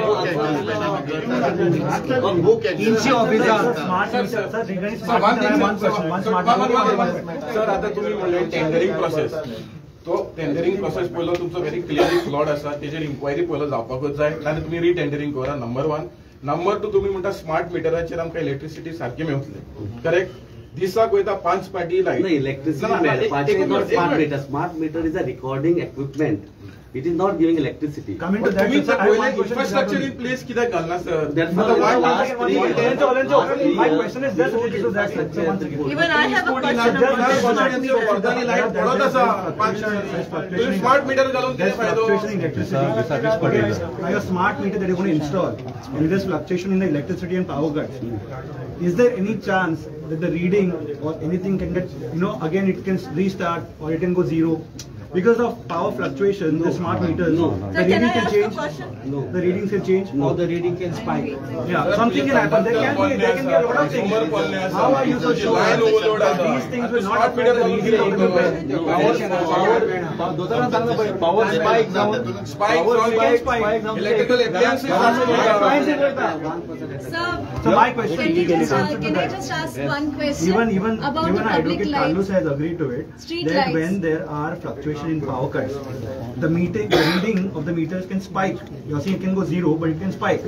smart meter sir regarding smart meter one smart sir आता तुम्ही म्हणले टेंडरिंग प्रोसेस तो टेंडरिंग प्रोसेस पयलो तुमचो व्हेरी क्लियरली फ्लॉड आसा तेजेर इन्क्वायरी पयलो जावपाकूच जाय नाल्यार तुम्ही रिटेंडरिंग करा. नंबर 1. नंबर 2 तुम्ही म्हणटा स्मार्ट मिटराचेर आमकां इलेक्ट्रिसिटी सारखी मेळटली. करेक्ट. दिसाक वयता 5 पाटी light. No, electricity is not smart meter. Smart meter is a recording equipment. It is not giving electricity. Coming to that, sir, I want infrastructure in place कित्याक घालना sir? My question is this, so that's even I have a question. Smart meter घालून किती फायदो? Now your smart meter that you're going to install, and there's fluctuation in the electricity and power cuts. Is there any chance that the reading or anything can get, again it can restart or it can go zero? Because of power fluctuation, the smart meters, the reading can change. The readings can change, or the reading can spike. Yeah, something can happen. There can be a lot of things. How are you so sure that these things will not affect the reading of the power spike. Electrical appliances. So my question is, can I just ask one question even about the public Advocate lights? Carlos has agreed to it, Street that lights. when there are fluctuations in power cuts, the reading of the meters can spike. You're saying it can go zero, but it can spike.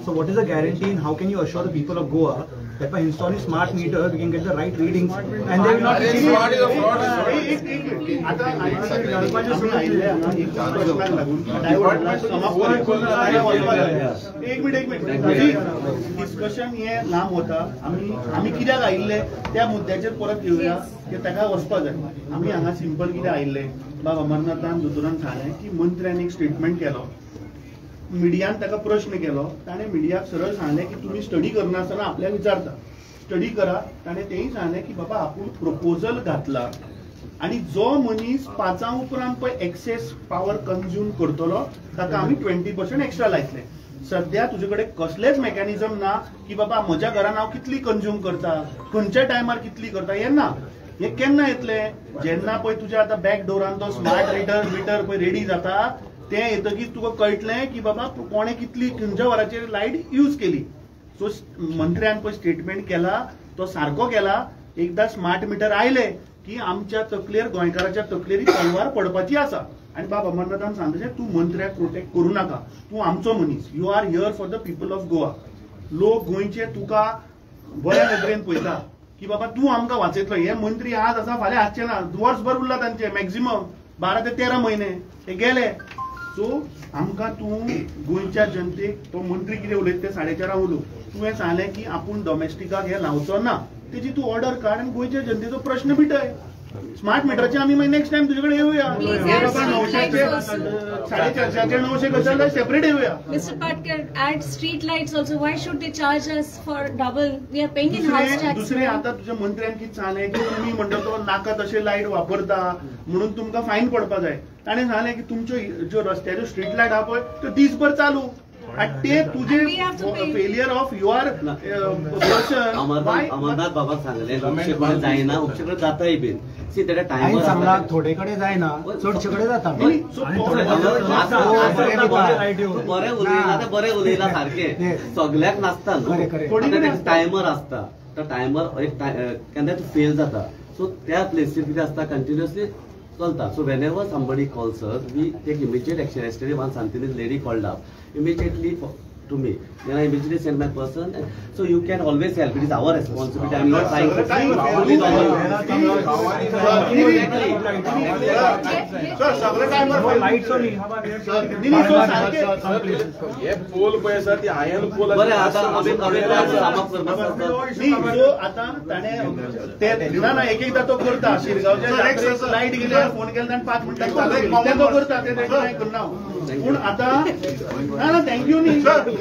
So what is the guarantee and how can you assure the people of Goa that by installing smart meter we can get the right readings and they will not be Smart is a fraud. एक minute discussion हे लांब होता. आम्ही कित्याक आयिल्ले त्या मुद्द्याचेर परत येवया की ताका वचपाक जाय. आम्ही हांगा सिंपल कितें आयिल्ले, बाब अमरनाथान दोतोरान सांगलें की मंत्र्यान एक स्टेटमेंट केलो, मिडियान ताका प्रश्न केलो, ताणें मिडियाक सरळ सांगलें की तुमी स्टडी करनासतना आपल्याक विचारता, स्टडी करा. ताणें तेंय सांगलें की बाबा आपूण प्रपोजल घातला आणि जो मनीस 5 उपरांत पळय एक्सेस पॉवर कन्झ्युम करतलो ताका आमी 20% एक्स्ट्रा लायतले. सध्या तुजे कडेन कसलेच मेकॅनिझम ना की बाबा म्हज्या घरान हांव कितली कन्झ्युम करता, खंयच्या टायमार कितली करता, हें ना. हे केन्ना येतले? जेन्ना पळय तुज्या आतां बॅक डोरान तो स्मार्ट मिटर पळय रेडी जाता तें येतकीच तुका कळटलें की बाबा कोणें कितली खंयच्या वराचेर लायट यूज केली. सो मंत्र्यान पळय स्टेटमेंट केला तो सारको केला. एकदा स्मार्ट मिटर आयले की आमच्या तकलेर गोंयकाराच्या तकलेरी तलवार पडपाची आसा. आणि बाब अमरनाथान सांगता तूं मंत्र्याक प्रोटेक्ट करूं नाका, तूं आमचो मनीस, you are here for the people of Goa. लोक गोंयचे तुका बऱ्या नदरेन पळयता की बाबा तूं आमकां वाचयतलो. हे मंत्री आज आसा फाल्यां आसचे ना, वर्सभर उरला तांचे मॅक्झिमम 12 ते 13 म्हयने ते गेले. सो आमकां तूं गोंयच्या जनतेक तो मंत्री कितें उलयता ते 4:30 उलोव. तुवें सांगलें की आपूण डॉमेस्टिकाक हे लावचो ना, तेजी तूं ऑर्डर काड आणि गोंयच्या जनतेचो प्रश्न मिटय. स्मार्ट मीटरचे आम्ही नेक्स्ट टाइम तुझ्याकडे येऊया. 450 कशाला सेपरेट येऊया. Mr. Patkar, add street lights also. Why should they charge us for double? We are paying in house tax. दुसरे आता तुझ्या मंत्र्यान कितें सांगलें की तुम्ही म्हणटा तो नाका तशे लायट वापरता म्हणून तुमकां फायन पडपा जाय. ताणें सांगलें की तुमच्यो ज्यो रस्त्याच्यो स्ट्रीट लायट आहा पळय त्यो दीसभर चालू. ते तुझे फेलियर ऑफ युअर अमरनाथ बाबा सांगले उपशेकडे जायना, उपशेकडे जाताय बीन. सी तेका टायमर सांगला थोडे कडे जायना, चडशे कडे जाता. बरें उलयला ते बरें उलयला सारखे, सगळ्याक नासता न्हू. टायमर आसता, तो टायमर एक केन्ना फेल जाता. सो त्या प्लेसीर कितें आसता कंटिन्युअसली चलता. So whenever somebody calls us, we take immediate action. Yesterday one Santini's lady called up. Immediately to me. Then I immediately send my person. So you can always help. It is our responsibility. I am not trying to please all of हे pole पळय आसा ती ion pole बरें आता आता ताणे ना एकदा तो करता शिरगावच्या लाईट गेल्यार फोन केला आनी 5 मिनटां तो करता ते करना पूण आता ना थँक्यू न्ही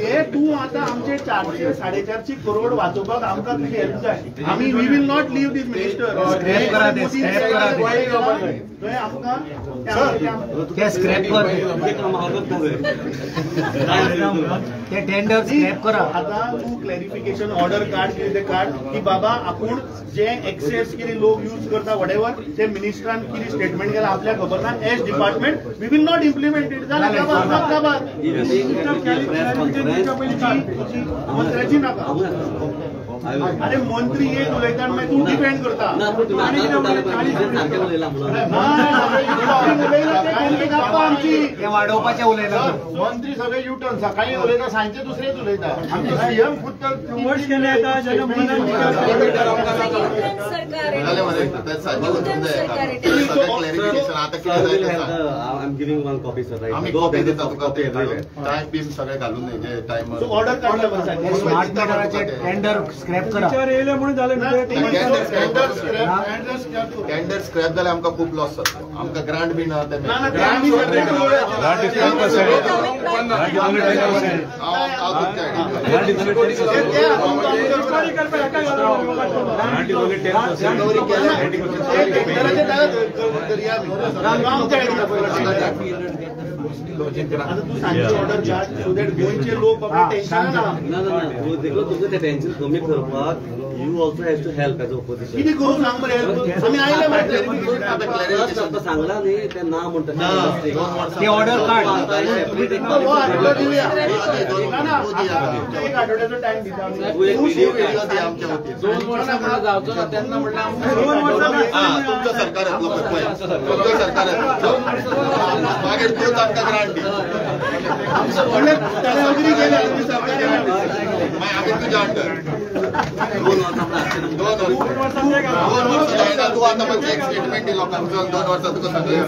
हे तूं आता आमचे 400 450 करोड वाचोवपाक आमकां तुजी हेल्प जाय आमी we will not leave this minister scrap करा ते स्क्रॅप करा थंय आमकां ते स्क्रॅप कर ते टेंडर स्क्रॅप करा आता तू क्लॅरिफिकेशन ऑर्डर काढ कितें काढ की बाबा आपूण जे एक्सेस कितें लोक यूज करता वॉटेवर ते मिनिस्टरान कितें स्टेटमेंट केला आपल्या खबर ना as department we will not implement it जाल्यार मंत्र्याची नाका अरे मंत्री एक उलयता आनी मागीर तूं डिपेंड करता वाडोवपाचें उलयता मंत्री सगळे युटर्न सकाळी उलयता सांजचे दुसरेच उलयता आमचे सीएम खुद I'm giving one copy, sir. Right? आम्ही Go कॉपी ahead, देता copy everywhere. टाइम बीम सगळे घालून जे टाइमर ऑर्डर काढला स्मार्ट मीटराचे टेंडर स्क्रॅप करा टेंडर स्क्रॅप जाल्यार आमकां खूप लॉस जाता आमकां ग्रांट बी ना ऑर्डर सो दॅट गोंयचे लोक टेन्शन ना तुमचं ते टेन्शन कमी करपाक you also has to help as opposition. किती करू सांग बरं आम्ही आयले आता सांगला नाही ते ना म्हणतात ते ऑर्डर काढ एक आठवड्याचा टाइम दिला जावचो त्यांना म्हटलं तुमचं सरकार तुमचं सरकार मागीर तूं तांकां ग्रांट दी आम्ही तुझ्या अंडर 2 वर्सां तू आता म्हणजे एक स्टेटमेंट दिलो लोकांचो 2 वर्सां तुका सगळं